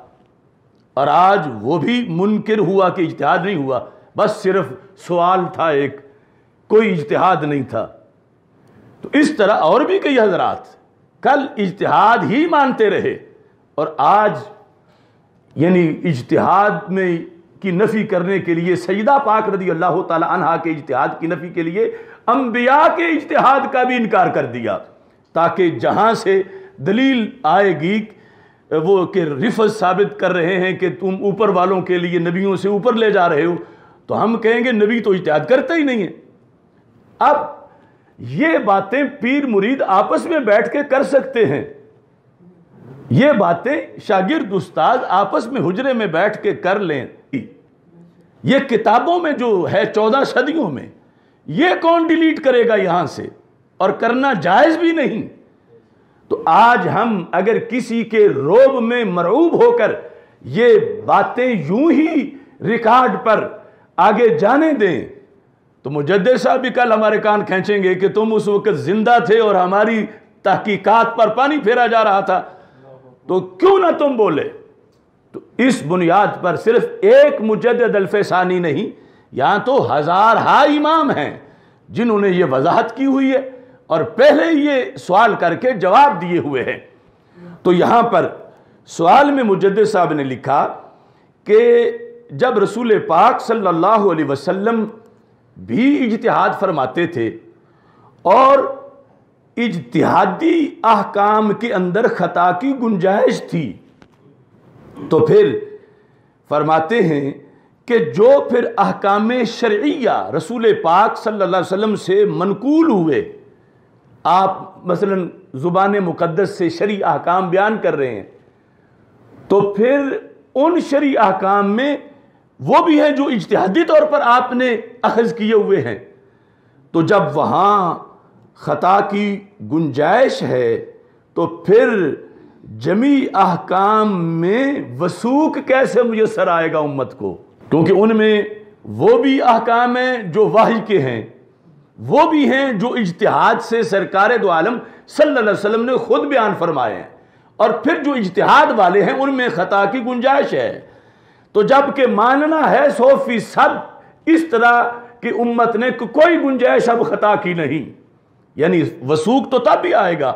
اور آج وہ بھی منکر ہوا کہ اجتہاد نہیں ہوا، بس صرف سوال تھا، ایک کوئی اجتہاد نہیں تھا۔ تو اس طرح اور بھی کئی حضرات کل اجتہاد ہی مانتے رہے، اور آج یعنی اجتہاد میں کی نفی کرنے کے لیے سیدہ پاک رضی اللہ تعالی عنہا کے اجتہاد کی نفی کے لیے انبیاء کے اجتہاد کا بھی انکار کر دیا، تاکہ جہاں سے دلیل آئے گی وہ کہ رفض ثابت کر رہے ہیں کہ تم اوپر والوں کے لیے نبیوں سے اوپر لے جا رہے ہو، تو ہم کہیں گے نبی تو اجتہاد کرتا ہی نہیں ہے۔ اب یہ باتیں پیر مرید آپس میں بیٹھ کے کر سکتے ہیں، یہ باتیں شاگرد استاد آپس میں حجرے میں بیٹھ کے کر لیں، یہ کتابوں میں جو ہے 14 صدیوں میں یہ کون ڈیلیٹ کرے گا یہاں سے، اور کرنا جائز بھی نہیں۔ تو آج ہم اگر کسی کے روب میں مرعوب ہو کر یہ باتیں یوں ہی ریکارڈ پر آگے جانے دیں تو مجدد صاحب بھی کل ہمارے کان کھینچیں گے کہ تم اس وقت زندہ تھے اور ہماری تحقیقات پر پانی پھیرا جا رہا تھا، تو کیوں نہ تم بولے۔ تو اس بنیاد پر صرف ایک مجدد الفسانی نہیں، یہاں تو ہزارہا امام ہیں جنہوں نے یہ وضاحت کی ہوئی ہے اور پہلے یہ سوال کر کے جواب دیے ہوئے ہیں۔ تو یہاں پر سوال میں مجدد صاحب نے لکھا کہ جب رسول پاک صلی اللہ علیہ وسلم بھی اجتہاد فرماتے تھے اور اجتہادی احکام کے اندر خطا کی گنجائش تھی، تو پھر فرماتے ہیں کہ جو پھر احکام شرعیہ رسول پاک صلی اللہ علیہ وسلم سے منقول ہوئے، آپ مثلا زبان مقدس سے شرعی احکام بیان کر رہے ہیں، تو پھر ان شرعی احکام میں وہ بھی ہیں جو اجتہادی طور پر آپ نے اخذ کیے ہوئے ہیں. تو جب وہاں خطا کی گنجائش ہے تو پھر جمی احکام میں وثوق کیسے میسر آئے گا امت کو؟ کیونکہ ان میں وہ بھی احکام ہیں جو وحی کے ہیں، وہ بھی ہیں جو اجتہاد سے سرکار دو عالم صلی اللہ علیہ وسلم نے خود بیان فرمائے ہیں، اور پھر جو اجتہاد والے ہیں ان میں خطا کی گنجائش ہے. تو جب کہ ماننا ہے 100% اس طرح کہ امت نے کوئی گنجائش اب خطا کی نہیں، یعنی وثوق تو تب بھی آئے گا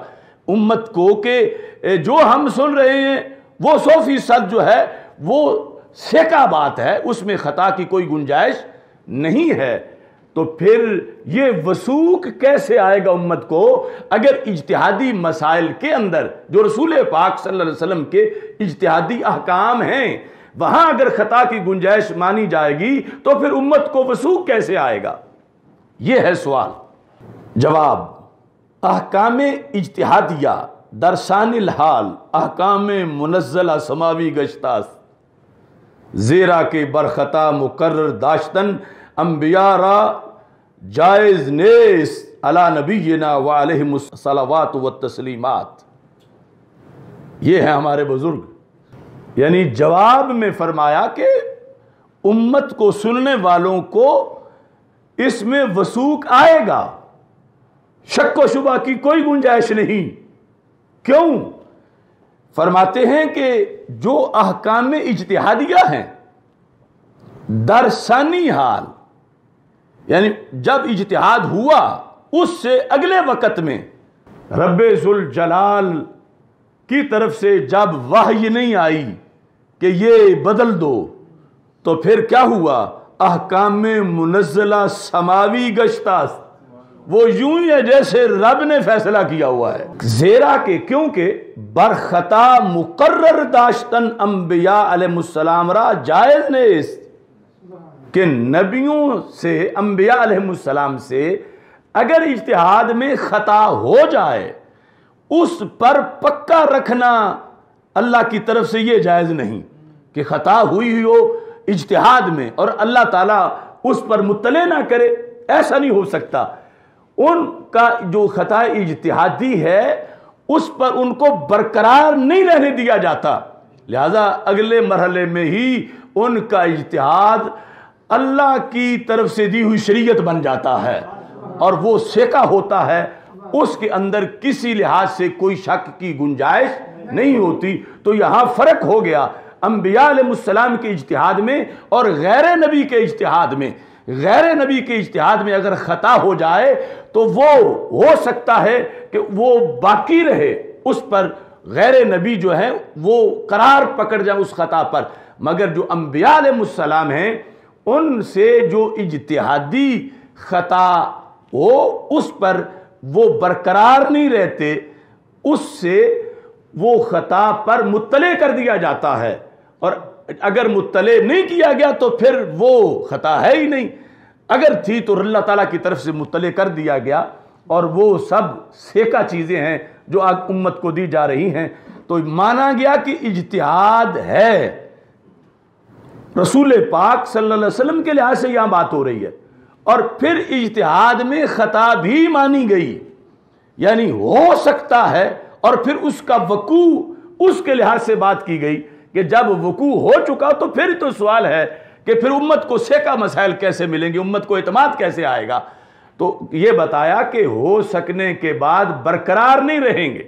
امت کو کہ جو ہم سن رہے ہیں وہ 100% جو ہے وہ سیکا بات ہے، اس میں خطا کی کوئی گنجائش نہیں ہے. تو پھر یہ وثوق کیسے آئے گا امت کو اگر اجتہادی مسائل کے اندر جو رسول پاک صلی اللہ علیہ وسلم کے اجتہادی احکام ہیں وہاں اگر خطا کی گنجائش مانی جائے گی تو پھر امت کو وثوق کیسے آئے گا؟ یہ ہے سوال. جواب: احکام اجتہادیہ در ثانی الحال احکام منزلہ سماوی گشتاست، زیرا کہ برخطا مقرر داشتن انبیاء را جائز نیست علی نبینا وعلیہم الصلوات والتسلیمات. یہ ہے ہمارے بزرگ، یعنی جواب میں فرمایا کہ امت کو سننے والوں کو اس میں وثوق آئے گا، شک و شبہ کی کوئی گنجائش نہیں. کیوں؟ فرماتے ہیں کہ جو احکام اجتہادیہ ہیں در ثانی حال، یعنی جب اجتہاد ہوا اس سے اگلے وقت میں رب ذوالجلال کی طرف سے جب وحی نہیں آئی کہ یہ بدل دو تو پھر کیا ہوا؟ احکام منزلہ سماوی گشتاست، وہ یوں ہی ہے جیسے رب نے فیصلہ کیا ہوا ہے. زیرا کہ کیونکہ برخطا مقرر داشتن انبیاء علیہ السلام را جائز نیست، کہ نبیوں سے انبیاء علیہ السلام سے اگر اجتہاد میں خطا ہو جائے اس پر پکا رکھنا اللہ کی طرف سے یہ جائز نہیں کہ خطا ہوئی ہو اجتہاد میں اور اللہ تعالیٰ اس پر مطلع نہ کرے، ایسا نہیں ہو سکتا. ان کا جو خطا اجتہادی ہے اس پر ان کو برقرار نہیں رہنے دیا جاتا، لہذا اگلے مرحلے میں ہی ان کا اجتہاد اللہ کی طرف سے دی ہوئی شریعت بن جاتا ہے اور وہ سیکا ہوتا ہے، اس کے اندر کسی لحاظ سے کوئی شک کی گنجائش نہیں ہوتی. تو یہاں فرق ہو گیا انبیاء علیہ السلام کے اجتہاد میں اور غیر نبی کے اجتہاد میں. غیر نبی کے اجتہاد میں اگر خطا ہو جائے تو وہ ہو سکتا ہے کہ وہ باقی رہے، اس پر غیر نبی جو ہے وہ قرار پکڑ جائے اس خطا پر، مگر جو انبیاء علیہ السلام ہیں ان سے جو اجتہادی خطا ہو اس پر وہ برقرار نہیں رہتے، اس سے وہ خطا پر مطلع کر دیا جاتا ہے، اور اگر مطلع نہیں کیا گیا تو پھر وہ خطا ہے ہی نہیں. اگر تھی تو اللہ تعالیٰ کی طرف سے مطلع کر دیا گیا، اور وہ سب سیکا چیزیں ہیں جو آج امت کو دی جا رہی ہیں. تو مانا گیا کہ اجتہاد ہے، رسول پاک صلی اللہ علیہ وسلم کے لحاظ سے یہاں بات ہو رہی ہے، اور پھر اجتہاد میں خطا بھی مانی گئی، یعنی ہو سکتا ہے، اور پھر اس کا وقوع اس کے لحاظ سے بات کی گئی کہ جب وقوع ہو چکا تو پھر تو سوال ہے کہ پھر امت کو سیکا مسائل کیسے ملیں گے، امت کو اعتماد کیسے آئے گا. تو یہ بتایا کہ ہو سکنے کے بعد برقرار نہیں رہیں گے،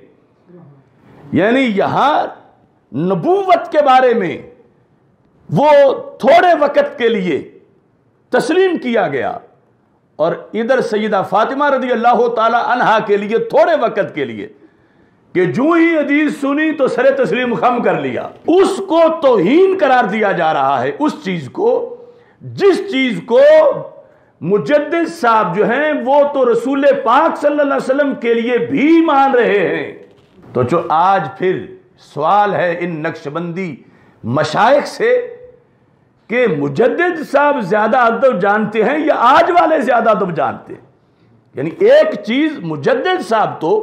یعنی یہاں نبوت کے بارے میں وہ تھوڑے وقت کے لیے تسلیم کیا گیا، اور ادھر سیدہ فاطمہ رضی اللہ تعالی عنہا کے لیے تھوڑے وقت کے لیے کہ جو ہی حدیث سنی تو سر تسلیم خم کر لیا. اس کو توہین قرار دیا جا رہا ہے، اس چیز کو جس چیز کو مجدد صاحب جو ہیں وہ تو رسول پاک صلی اللہ علیہ وسلم کے لیے بھی مان رہے ہیں. تو جو آج پھر سوال ہے ان نقشبندی مشائخ سے کہ مجدد صاحب زیادہ ادب جانتے ہیں یا آج والے زیادہ ادب جانتے ہیں. یعنی ایک چیز مجدد صاحب تو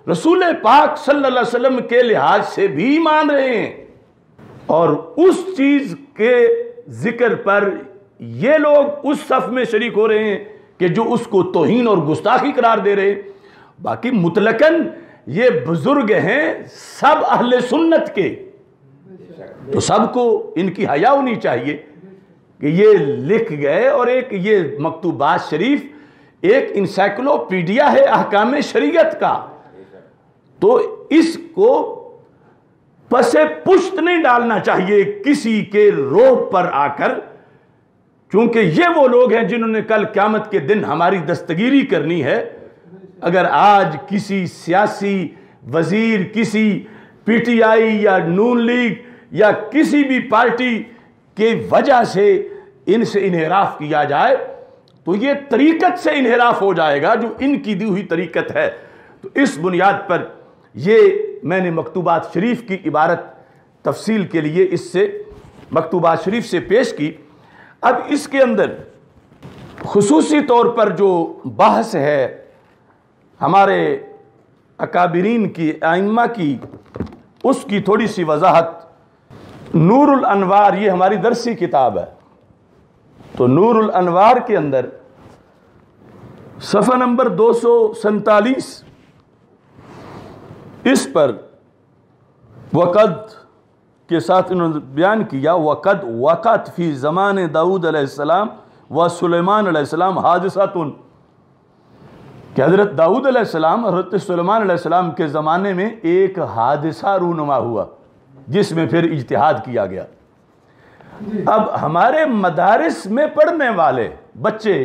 رسول پاک صلی اللہ علیہ وسلم کے لحاظ سے بھی مان رہے ہیں، اور اس چیز کے ذکر پر یہ لوگ اس صف میں شریک ہو رہے ہیں کہ جو اس کو توہین اور گستاخی قرار دے رہے ہیں۔ باقی مطلقاً یہ بزرگ ہیں سب اہل سنت کے، تو سب کو ان کی حیا ہونی چاہیے کہ یہ لکھ گئے، اور ایک یہ مکتوبات شریف ایک انسائکلوپیڈیا ہے احکام شریعت کا، تو اس کو پس پشت نہیں ڈالنا چاہیے کسی کے روب پر آ کر، چونکہ یہ وہ لوگ ہیں جنہوں نے کل قیامت کے دن ہماری دستگیری کرنی ہے۔ اگر آج کسی سیاسی وزیر، کسی پی ٹی آئی یا نون لیگ یا کسی بھی پارٹی کی وجہ سے ان سے انحراف کیا جائے تو یہ طریقت سے انحراف ہو جائے گا جو ان کی دی ہوئی طریقت ہے۔ تو اس بنیاد پر یہ میں نے مکتوبات شریف کی عبارت تفصیل کے لیے اس سے مکتوبات شریف سے پیش کی۔ اب اس کے اندر خصوصی طور پر جو بحث ہے ہمارے اکابرین کی، ائمہ کی، اس کی تھوڑی سی وضاحت۔ نور الانوار یہ ہماری درسی کتاب ہے، تو نور الانوار کے اندر صفحہ نمبر 247 اس پر وقد کے ساتھ انہوں نے بیان کیا، وقد وقت فی زمان داؤد علیہ السلام و سلیمان علیہ السلام حادثاتن، کہ حضرت داؤد علیہ السلام اور حضرت سلیمان علیہ السلام کے زمانے میں ایک حادثہ رونما ہوا جس میں پھر اجتہاد کیا گیا۔ اب ہمارے مدارس میں پڑھنے والے بچے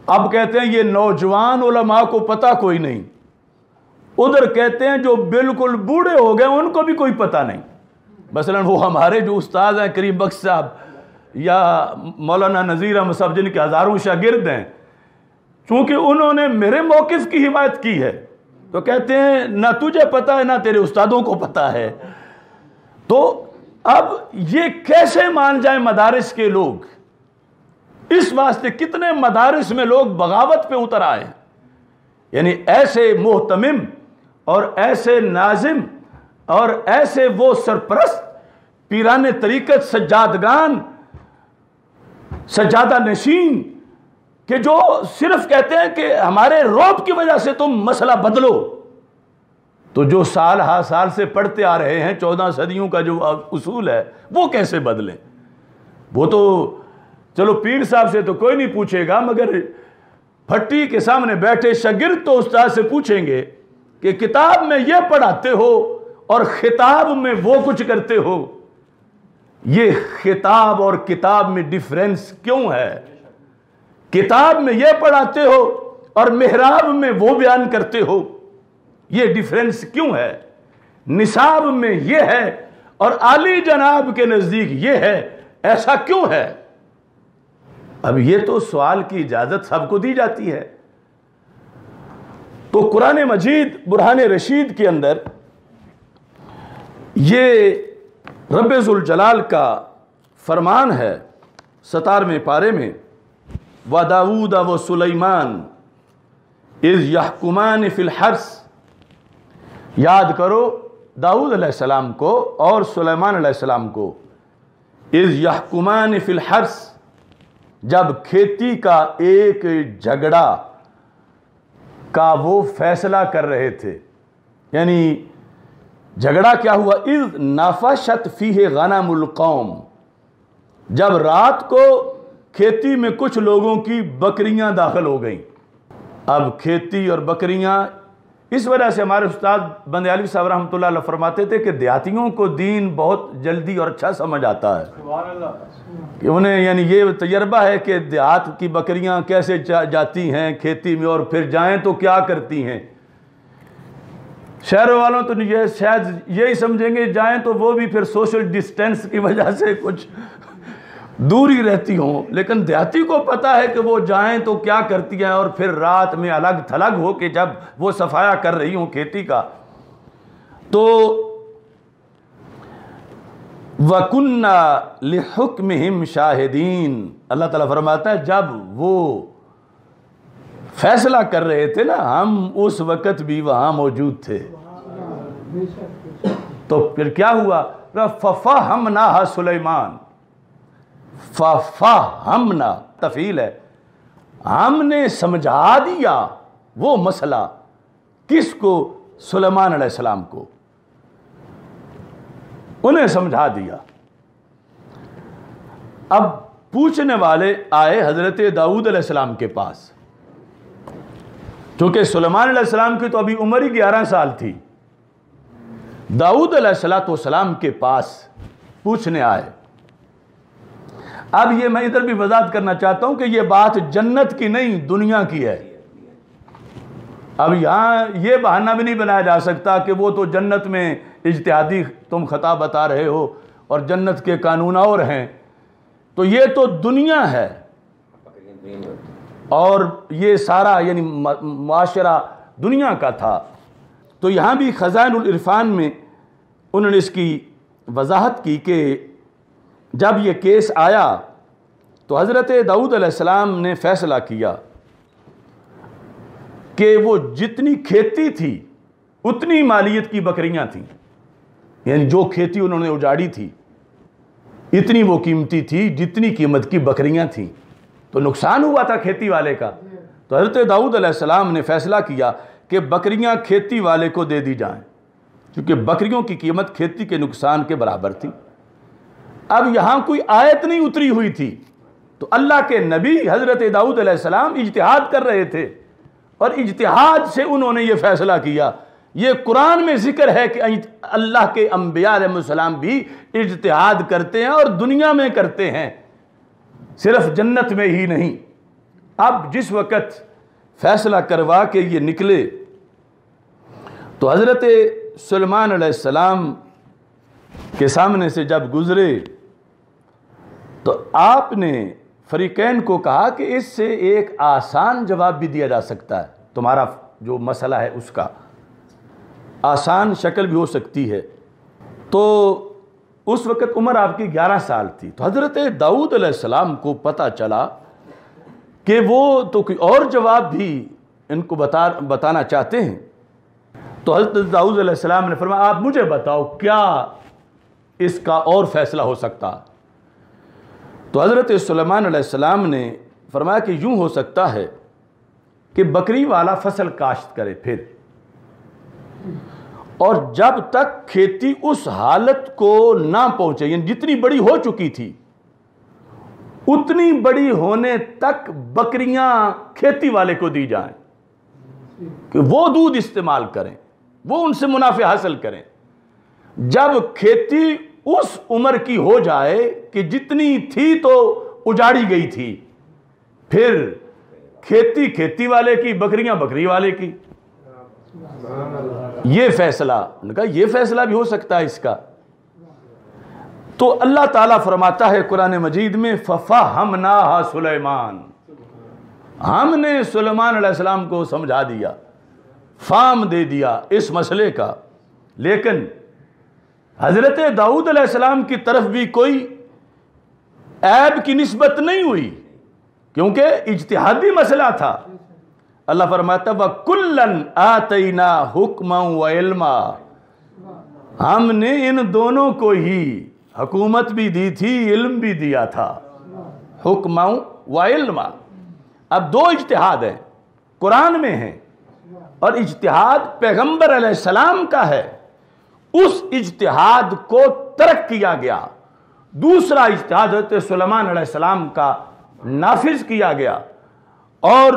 اب کہتے ہیں یہ نوجوان علماء کو پتہ کوئی نہیں، ادھر کہتے ہیں جو بالکل بوڑھے ہو گئے ان کو بھی کوئی پتہ نہیں۔ مثلا وہ ہمارے جو استاد ہیں کریم بخش صاحب یا مولانا نذیر احمد صاحب جن کے ہزاروں شاگرد ہیں، چونکہ انہوں نے میرے موقف کی حمایت کی ہے تو کہتے ہیں نہ تجھے پتہ ہے نہ تیرے استادوں کو پتہ ہے۔ تو اب یہ کیسے مان جائیں مدارس کے لوگ؟ اس واسطے کتنے مدارس میں لوگ بغاوت پہ اتر آئے ہیں، یعنی ایسے محتمم اور ایسے ناظم اور ایسے وہ سرپرست پیران طریقت سجادگان سجادہ نشین کہ جو صرف کہتے ہیں کہ ہمارے روب کی وجہ سے تم مسئلہ بدلو، تو جو سال ہا سال سے پڑھتے آ رہے ہیں 14 صدیوں کا جو اصول ہے وہ کیسے بدلیں؟ وہ تو چلو پیر صاحب سے تو کوئی نہیں پوچھے گا، مگر پھٹی کے سامنے بیٹھے شاگرد تو استاد سے پوچھیں گے کہ کتاب میں یہ پڑھاتے ہو اور خطاب میں وہ کچھ کرتے ہو، یہ خطاب اور کتاب میں ڈیفرنس کیوں ہے؟ کتاب میں یہ پڑھاتے ہو اور محراب میں وہ بیان کرتے ہو، یہ ڈیفرنس کیوں ہے؟ نصاب میں یہ ہے اور عالی جناب کے نزدیک یہ ہے، ایسا کیوں ہے؟ اب یہ تو سوال کی اجازت سب کو دی جاتی ہے۔ تو قرآن مجید برہان رشید کے اندر یہ رب ذوالجلال کا فرمان ہے 17ویں پارے میں، وَدَاوُودَ وَسُلَيْمَانَ اِذْ يَحْكُمَانِ فِي الْحَرْثِ، یاد کرو داؤد علیہ السلام کو اور سلیمان علیہ السلام کو، اِذْ يَحْكُمَانِ فِي الْحَرْثِ، جب کھیتی کا ایک جھگڑا کا وہ فیصلہ کر رہے تھے، یعنی جھگڑا کیا ہوا؟ اذ نفشت فیہ غنم القوم، جب رات کو کھیتی میں کچھ لوگوں کی بکریاں داخل ہو گئیں۔ اب کھیتی اور بکریاں، اس وجہ سے ہمارے استاد بندیالوی صاحب رحمۃ اللہ علیہ فرماتے تھے کہ دیہاتیوں کو دین بہت جلدی اور اچھا سمجھ آتا ہے، کہ انہیں یعنی یہ تجربہ ہے کہ دیہات کی بکریاں کیسے جاتی ہیں کھیتی میں اور پھر جائیں تو کیا کرتی ہیں۔ شہر والوں تو یہ شاید یہی سمجھیں گے جائیں تو وہ بھی پھر سوشل ڈسٹینس کی وجہ سے کچھ دوری رہتی ہوں، لیکن دیہاتی کو پتہ ہے کہ وہ جائیں تو کیا کرتی ہیں، اور پھر رات میں الگ تھلگ ہو کے جب وہ صفایا کر رہی ہوں کھیتی کا، تو وَكُنَّا لِحُكْمِهِمْ شَاهِدِينَ، اللہ تعالیٰ فرماتا ہے جب وہ فیصلہ کر رہے تھے نا ہم اس وقت بھی وہاں موجود تھے۔ تو پھر کیا ہوا؟ فَفَهَمْنَاهَا سُلَيْمَانَ، فَفَهَمْنَا تفعیل ہے، ہم نے سمجھا دیا وہ مسئلہ، کس کو؟ سلیمان علیہ السلام کو، انہیں سمجھا دیا۔ اب پوچھنے والے آئے حضرت داؤد علیہ السلام کے پاس، کیونکہ سلیمان علیہ السلام کی تو ابھی عمر ہی 11 سال تھی، داؤد علیہ السلام کے پاس پوچھنے آئے۔ اب یہ میں ادھر بھی وضاحت کرنا چاہتا ہوں کہ یہ بات جنت کی نہیں، دنیا کی ہے۔ اب یہاں یہ بہانہ بھی نہیں بنایا جا سکتا کہ وہ تو جنت میں اجتہادی تم خطا بتا رہے ہو اور جنت کے قانون اور ہیں، تو یہ تو دنیا ہے، اور یہ سارا یعنی معاشرہ دنیا کا تھا۔ تو یہاں بھی خزائن العرفان میں انہوں نے اس کی وضاحت کی کہ جب یہ کیس آیا تو حضرت داؤد علیہ السلام نے فیصلہ کیا کہ وہ جتنی کھیتی تھی اتنی مالیت کی بکریاں تھیں، یعنی جو کھیتی انہوں نے اجاڑی تھی اتنی وہ قیمتی تھی جتنی قیمت کی بکریاں تھیں، تو نقصان ہوا تھا کھیتی والے کا۔ تو حضرت داؤد علیہ السلام نے فیصلہ کیا کہ بکریاں کھیتی والے کو دے دی جائیں، کیونکہ بکریوں کی قیمت کھیتی کے نقصان کے برابر تھی۔ اب یہاں کوئی آیت نہیں اتری ہوئی تھی، تو اللہ کے نبی حضرت داؤد علیہ السلام اجتہاد کر رہے تھے، اور اجتہاد سے انہوں نے یہ فیصلہ کیا۔ یہ قرآن میں ذکر ہے کہ اللہ کے انبیاء علیہ السلام بھی اجتہاد کرتے ہیں اور دنیا میں کرتے ہیں، صرف جنت میں ہی نہیں۔ اب جس وقت فیصلہ کروا کے یہ نکلے تو حضرت سلیمان علیہ السلام کے سامنے سے جب گزرے تو آپ نے فریقین کو کہا کہ اس سے ایک آسان جواب بھی دیا جا سکتا ہے، تمہارا جو مسئلہ ہے اس کا آسان شکل بھی ہو سکتی ہے۔ تو اس وقت عمر آپ کی 11 سال تھی، تو حضرت داؤد علیہ السلام کو پتہ چلا کہ وہ تو کوئی اور جواب بھی ان کو بتانا چاہتے ہیں۔ تو حضرت داؤد علیہ السلام نے فرمایا آپ مجھے بتاؤ کیا اس کا اور فیصلہ ہو سکتا۔ تو حضرت سلیمان علیہ السلام نے فرمایا کہ یوں ہو سکتا ہے کہ بکری والا فصل کاشت کرے پھر، اور جب تک کھیتی اس حالت کو نہ پہنچے، یعنی جتنی بڑی ہو چکی تھی اتنی بڑی ہونے تک بکریاں کھیتی والے کو دی جائیں کہ وہ دودھ استعمال کریں، وہ ان سے منافع حاصل کریں۔ جب کھیتی اس عمر کی ہو جائے کہ جتنی تھی تو اجاڑی گئی تھی، پھر کھیتی کھیتی والے کی، بکریاں بکری والے کی۔ یہ فیصلہ، انہوں نے کہا یہ فیصلہ بھی ہو سکتا ہے اس کا۔ تو اللہ تعالیٰ فرماتا ہے قرآن مجید میں فَفَهَمْنَاهَا سلیمان، ہم نے سلیمان علیہ السلام کو سمجھا دیا، فام دے دیا اس مسئلے کا۔ لیکن حضرت داؤد علیہ السلام کی طرف بھی کوئی عیب کی نسبت نہیں ہوئی، کیونکہ اجتہادی مسئلہ تھا۔ اللہ فرماتا وَكُلًّا آتَيْنَا حُكْمًا وَعِلْمًا، ہم نے ان دونوں کو ہی حکومت بھی دی تھی، علم بھی دیا تھا، حُكْمًا وَعِلْمًا۔ اب دو اجتہاد ہیں، قرآن میں ہیں، اور اجتہاد پیغمبر علیہ السلام کا ہے، اس اجتہاد کو ترک کیا گیا۔ دوسرا اجتہاد حضرت سلیمان علیہ السلام کا نافذ کیا گیا اور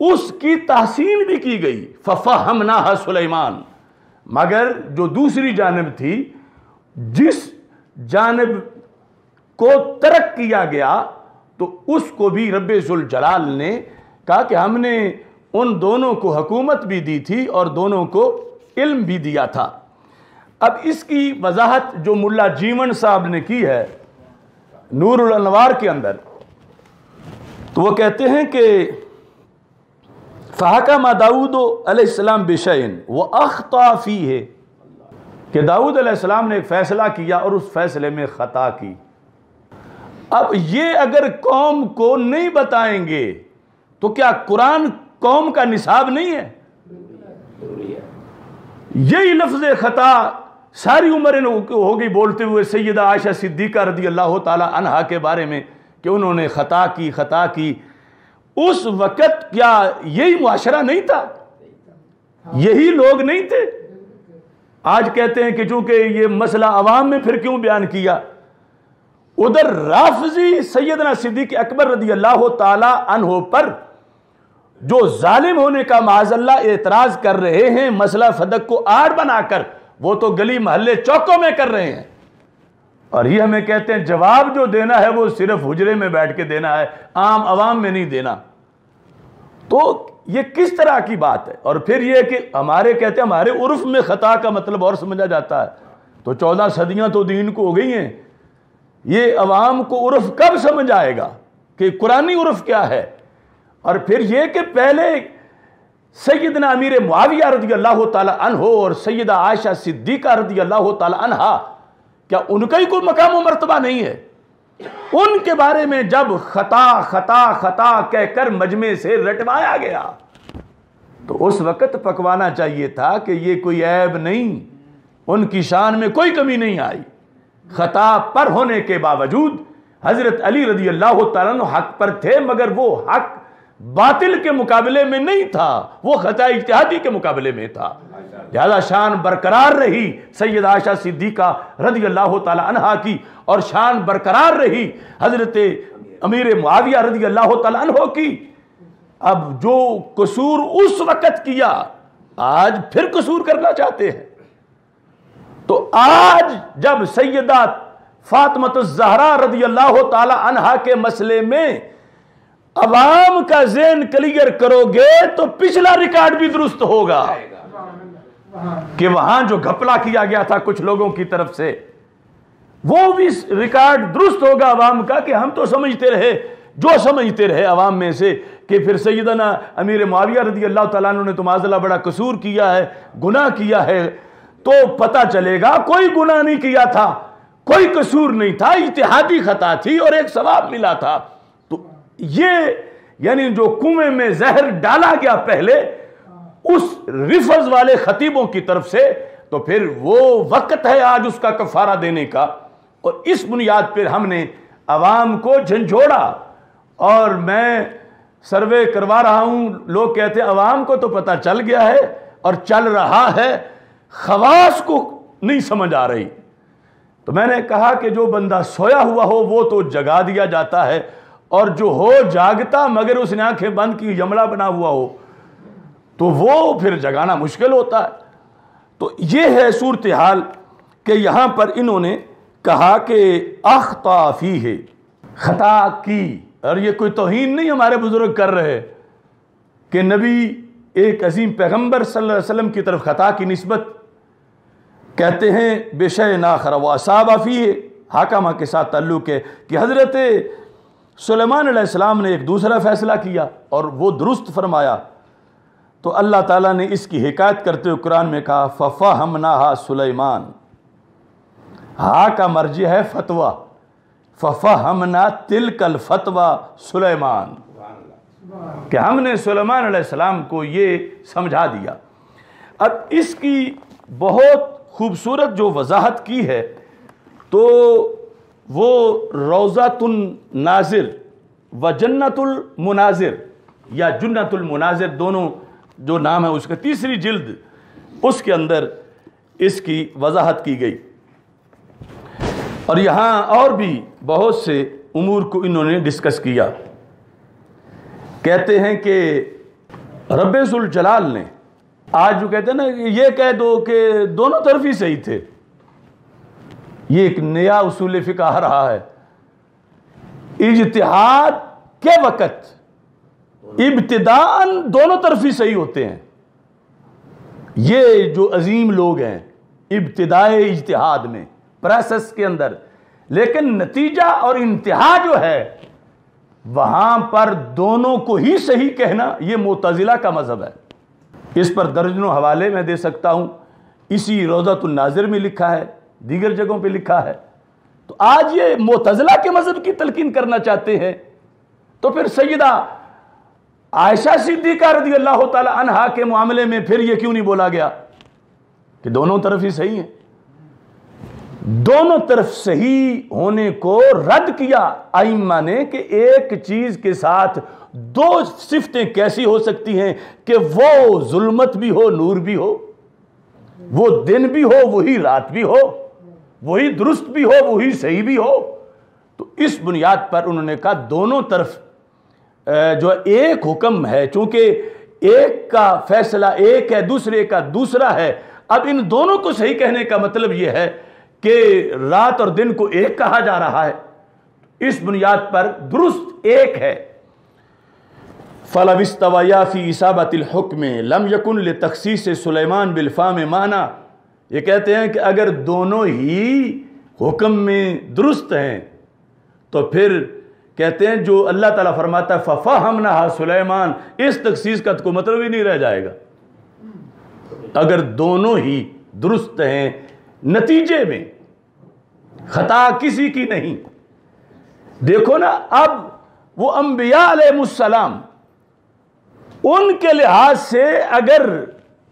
اس کی تحسین بھی کی گئی، فَفَهَمْنَاهَا سلیمان۔ مگر جو دوسری جانب تھی، جس جانب کو ترک کیا گیا، تو اس کو بھی رب ذوالجلال نے کہا کہ ہم نے ان دونوں کو حکومت بھی دی تھی اور دونوں کو علم بھی دیا تھا۔ اب اس کی وضاحت جو ملا جیون صاحب نے کی ہے نور الانوار کے اندر، تو وہ کہتے ہیں کہ فَحَكَمَ داؤد علیہ السلام بِشَيْءٍ وَأَخْطَأَ فِيهِ، کہ داؤد علیہ السلام نے ایک فیصلہ کیا اور اس فیصلے میں خطا کی۔ اب یہ اگر قوم کو نہیں بتائیں گے تو کیا قرآن قوم کا نصاب نہیں ہے؟ یہی لفظ خطا ساری عمر ہو گئی بولتے ہوئے سیدہ عائشہ صدیقہ رضی اللہ تعالی عنہا کے بارے میں کہ انہوں نے خطا کی. اس وقت کیا یہی معاشرہ نہیں تھا؟ یہی لوگ نہیں تھے؟ آج کہتے ہیں کہ چونکہ یہ مسئلہ عوام میں پھر کیوں بیان کیا. ادھر رافضی سیدنا صدیق اکبر رضی اللہ تعالی عنہ پر جو ظالم ہونے کا معاذ اللہ اعتراض کر رہے ہیں مسئلہ فدق کو آڑ بنا کر، وہ تو گلی محلے چوکوں میں کر رہے ہیں، اور یہ ہمیں کہتے ہیں جواب جو دینا ہے وہ صرف حجرے میں بیٹھ کے دینا ہے، عام عوام میں نہیں دینا. تو یہ کس طرح کی بات ہے؟ اور پھر یہ کہ ہمارے کہتے ہیں ہمارے عرف میں خطا کا مطلب اور سمجھا جاتا ہے. تو 14 صدیاں تو دین کو ہو گئی ہیں، یہ عوام کو عرف کب سمجھ آئے گا کہ قرآنی عرف کیا ہے؟ اور پھر یہ کہ پہلے سیدنا امیر معاویہ رضی اللہ تعالی عنہ اور سیدہ عائشہ صدیقہ رضی اللہ تعالی عنہا، کیا ان کا ہی کوئی مقام و مرتبہ نہیں ہے؟ ان کے بارے میں جب خطا کہہ کر مجمع سے رٹوایا گیا تو اس وقت پکوانا چاہیے تھا کہ یہ کوئی عیب نہیں، ان کی شان میں کوئی کمی نہیں آئی. خطا پر ہونے کے باوجود حضرت علی رضی اللہ تعالیٰ عنہ حق پر تھے، مگر وہ حق باطل کے مقابلے میں نہیں تھا، وہ خطا اجتہادی کے مقابلے میں تھا. لہذا شان برقرار رہی سیدہ عائشہ صدیقہ رضی اللہ تعالی عنہا کی، اور شان برقرار رہی حضرت امیر معاویہ رضی اللہ تعالی عنہ کی. اب جو قصور اس وقت کیا آج پھر قصور کرنا چاہتے ہیں. تو آج جب سیدہ فاطمہ الزہرا رضی اللہ تعالی عنہا کے مسئلے میں عوام کا ذہن کلیئر کرو گے تو پچھلا ریکارڈ بھی درست ہوگا کہ وہاں جو گھپلا کیا گیا تھا کچھ لوگوں کی طرف سے، وہ بھی ریکارڈ درست ہوگا عوام کا کہ ہم تو سمجھتے رہے عوام میں سے کہ پھر سیدنا امیر معاویہ رضی اللہ تعالیٰ عنہ نے تو معاذ اللہ بڑا قصور کیا ہے، گناہ کیا ہے. تو پتہ چلے گا کوئی گناہ نہیں کیا تھا، کوئی قصور نہیں تھا، اجتہادی خطا تھی اور ایک ثواب ملا تھا. تو یہ یعنی جو کنویں میں زہر ڈالا گیا پہلے اس رفض والے خطیبوں کی طرف سے، تو پھر وہ وقت ہے آج اس کا کفارہ دینے کا. اور اس بنیاد پر ہم نے عوام کو جھنجھوڑا، اور میں سروے کروا رہا ہوں، لوگ کہتے ہیں عوام کو تو پتہ چل گیا ہے اور چل رہا ہے، خواص کو نہیں سمجھ آ رہی. تو میں نے کہا کہ جو بندہ سویا ہوا ہو وہ تو جگا دیا جاتا ہے، اور جو ہو جاگتا مگر اس نے آنکھیں بند کی یمڑا بنا ہوا ہو تو وہ پھر جگانا مشکل ہوتا ہے. تو یہ ہے صورتحال کہ یہاں پر انہوں نے کہا کہ اخطا فیہ، خطا کی. اور یہ کوئی توہین نہیں ہمارے بزرگ کر رہے کہ نبی ایک عظیم پیغمبر صلی اللہ علیہ وسلم کی طرف خطا کی نسبت کہتے ہیں بے شیء آخر واصاب فیہ، حاکمہ کے ساتھ تعلق ہے کہ حضرت سلیمان علیہ السلام نے ایک دوسرا فیصلہ کیا اور وہ درست فرمایا. تو اللہ تعالیٰ نے اس کی حکایت کرتے ہوئے قرآن میں کہا فَفَهَمْنَاهَا سلیمان. ہا کا مرجع ہے فتویٰ، فَفَهَمْنَا تِلْكَ الْفَتْوَى سلیمان، کہ ہم نے سلیمان علیہ السلام کو یہ سمجھا دیا. اب اس کی بہت خوبصورت جو وضاحت کی ہے تو وہ روضۃ الناظر و جنت المناظر یا جنت المناظر دونوں جو نام ہے اس کا تیسری جلد، اس کے اندر اس کی وضاحت کی گئی. اور یہاں اور بھی بہت سے امور کو انہوں نے ڈسکس کیا. کہتے ہیں کہ رب ذوالجلال نے آج جو کہتے ہیں نا یہ کہہ دو کہ دونوں طرف ہی صحیح تھے، یہ ایک نیا اصول فقہ آ رہا ہے. اجتہاد کے وقت ابتداءً دونوں طرف ہی صحیح ہوتے ہیں. یہ جو عظیم لوگ ہیں ابتدائے اجتہاد میں پروسیس کے اندر، لیکن نتیجہ اور انتہا جو ہے وہاں پر دونوں کو ہی صحیح کہنا یہ معتزلہ کا مذہب ہے. اس پر درجنوں حوالے میں دے سکتا ہوں، اسی روضۃ الناظر میں لکھا ہے، دیگر جگہوں پہ لکھا ہے. تو آج یہ معتزلہ کے مذہب کی تلقین کرنا چاہتے ہیں، تو پھر سیدہ عائشہ صدیقہ رضی اللہ تعالی عنہا کے معاملے میں پھر یہ کیوں نہیں بولا گیا کہ دونوں طرف ہی صحیح ہیں؟ دونوں طرف صحیح ہونے کو رد کیا ائمہ نے کہ ایک چیز کے ساتھ دو صفتیں کیسی ہو سکتی ہیں کہ وہ ظلمت بھی ہو نور بھی ہو، وہ دن بھی ہو وہی رات بھی ہو، وہی درست بھی ہو وہی صحیح بھی ہو۔ تو اس بنیاد پر انہوں نے کہا دونوں طرف جو ایک حکم ہے، چونکہ ایک کا فیصلہ ایک ہے دوسرے کا دوسرا ہے، اب ان دونوں کو صحیح کہنے کا مطلب یہ ہے کہ رات اور دن کو ایک کہا جا رہا ہے، اس بنیاد پر درست ایک ہے۔ فَلَوِ اسْتَوَيَا فِي إِصَابَةِ الْحُكْمِ لَمْ يَكُنْ لِتَخْصِيصِ سُلَيْمَانَ بِالْفَامِ مَعْنَى، یہ کہتے ہیں کہ اگر دونوں ہی حکم میں درست ہیں تو پھر کہتے ہیں جو اللہ تعالیٰ فرماتا ہے فَفَهَمْنَهَا سُلَيْمَانَ، اس تخصیص کا کوئی مطلب ہی نہیں رہ جائے گا اگر دونوں ہی درست ہیں، نتیجے میں خطا کسی کی نہیں۔ دیکھو نا، اب وہ انبیاء علیہ السلام ان کے لحاظ سے اگر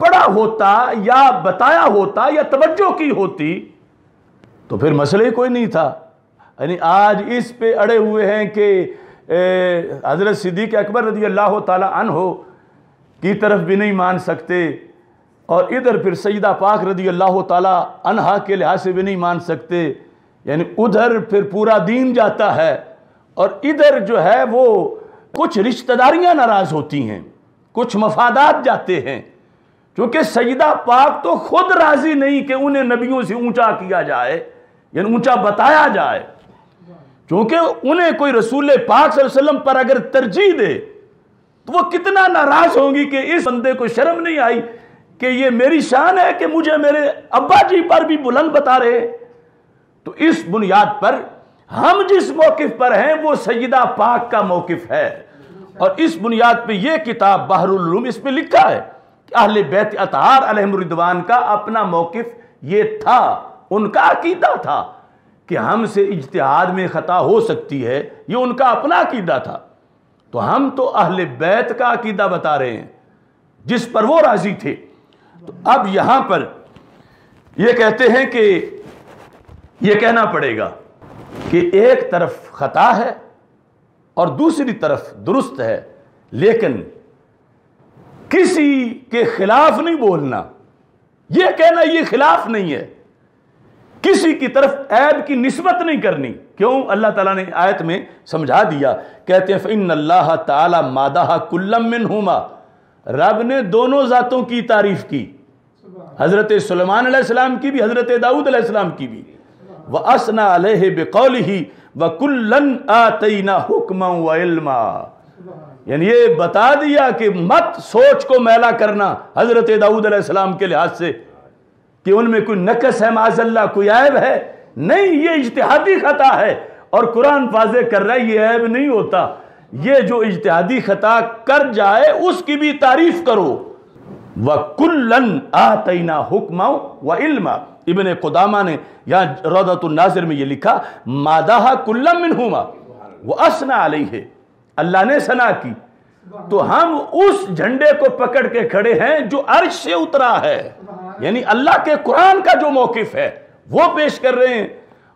پڑھا ہوتا یا بتایا ہوتا یا توجہ کی ہوتی تو پھر مسئلہ ہی کوئی نہیں تھا۔ یعنی آج اس پہ اڑے ہوئے ہیں کہ حضرت صدیق اکبر رضی اللہ تعالی عنہ کی طرف بھی نہیں مان سکتے، اور ادھر پھر سیدہ پاک رضی اللہ تعالی عنہا کے لحاظ سے بھی نہیں مان سکتے، یعنی ادھر پھر پورا دین جاتا ہے اور ادھر جو ہے وہ کچھ رشتہ داریاں ناراض ہوتی ہیں، کچھ مفادات جاتے ہیں، کیونکہ سیدہ پاک تو خود راضی نہیں کہ انہیں نبیوں سے اونچا کیا جائے، یعنی اونچا بتایا جائے، کیونکہ انہیں کوئی رسول پاک صلی اللہ علیہ وسلم پر اگر ترجیح دے تو وہ کتنا ناراض ہوں گی کہ اس بندے کو شرم نہیں آئی کہ یہ میری شان ہے کہ مجھے میرے ابا جی پر بھی بلند بتا رہے۔ تو اس بنیاد پر ہم جس موقف پر ہیں وہ سیدہ پاک کا موقف ہے، اور اس بنیاد پہ یہ کتاب بحر العلوم اس پہ لکھا ہے کہ اہل بیت اطہار علیہم الرضوان کا اپنا موقف یہ تھا، ان کا عقیدہ تھا کہ ہم سے اجتہاد میں خطا ہو سکتی ہے، یہ ان کا اپنا عقیدہ تھا۔ تو ہم تو اہل بیت کا عقیدہ بتا رہے ہیں جس پر وہ راضی تھے۔ تو اب یہاں پر یہ کہتے ہیں کہ یہ کہنا پڑے گا کہ ایک طرف خطا ہے اور دوسری طرف درست ہے، لیکن کسی کے خلاف نہیں بولنا، یہ کہنا یہ خلاف نہیں ہے، کسی کی طرف عیب کی نسبت نہیں کرنی۔ کیوں؟ اللہ تعالیٰ نے آیت میں سمجھا دیا، کہتے ہیں فَإِنَّ اللَّهَ تَعَالَى مَادَحَ كُلًّا مِّنْهُمَا، رب نے دونوں ذاتوں کی تعریف کی، حضرت سلیمان علیہ السلام کی بھی، حضرت داؤد علیہ السلام کی بھی، وَأَثْنَى عَلَيْهِ بِقَوْلِهِ وَكُلًّا آتَيْنَا حُكْمًا وَعِلْمًا، یعنی یہ بتا دیا کہ مت سوچ کو میلا کرنا حضرت داؤد علیہ السلام کے لحاظ سے کہ ان میں کوئی نقص ہے معاذ اللہ، کوئی عیب ہے، نہیں، یہ اجتہادی خطا ہے، اور قرآن واضح کر رہا ہے یہ عیب نہیں ہوتا، یہ جو اجتہادی خطا کر جائے اس کی بھی تعریف کرو۔ وَكُلًّا آتَيْنَا حُكْمًا وَعِلْمًا، ابن قدامہ نے یہاں روضۃ الناظر میں یہ لکھا مَادَحَ كُلًّا مِّنْهُمَا وَأَثْنَى عَلَيْهِ، اللہ نے ثنا کی۔ تو ہم اس جھنڈے کو پکڑ کے کھڑے ہیں جو عرش سے اترا ہے، یعنی اللہ کے قرآن کا جو موقف ہے وہ پیش کر رہے ہیں،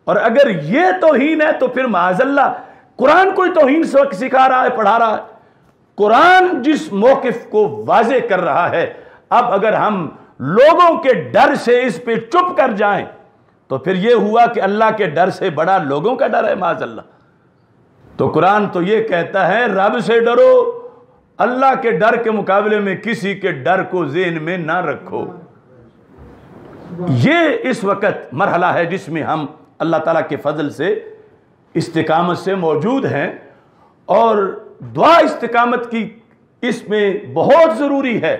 اور اگر یہ توہین ہے تو پھر معاذ اللہ قرآن کوئی توہین سکھا رہا ہے، پڑھا رہا ہے۔ قرآن جس موقف کو واضح کر رہا ہے، اب اگر ہم لوگوں کے ڈر سے اس پہ چپ کر جائیں تو پھر یہ ہوا کہ اللہ کے ڈر سے بڑا لوگوں کا ڈر ہے معاذ اللہ۔ تو قرآن تو یہ کہتا ہے رب سے ڈرو، اللہ کے ڈر کے مقابلے میں کسی کے ڈر کو ذہن میں نہ رکھو۔ یہ اس وقت مرحلہ ہے جس میں ہم اللہ تعالیٰ کے فضل سے استقامت سے موجود ہیں، اور دعا استقامت کی اس میں بہت ضروری ہے۔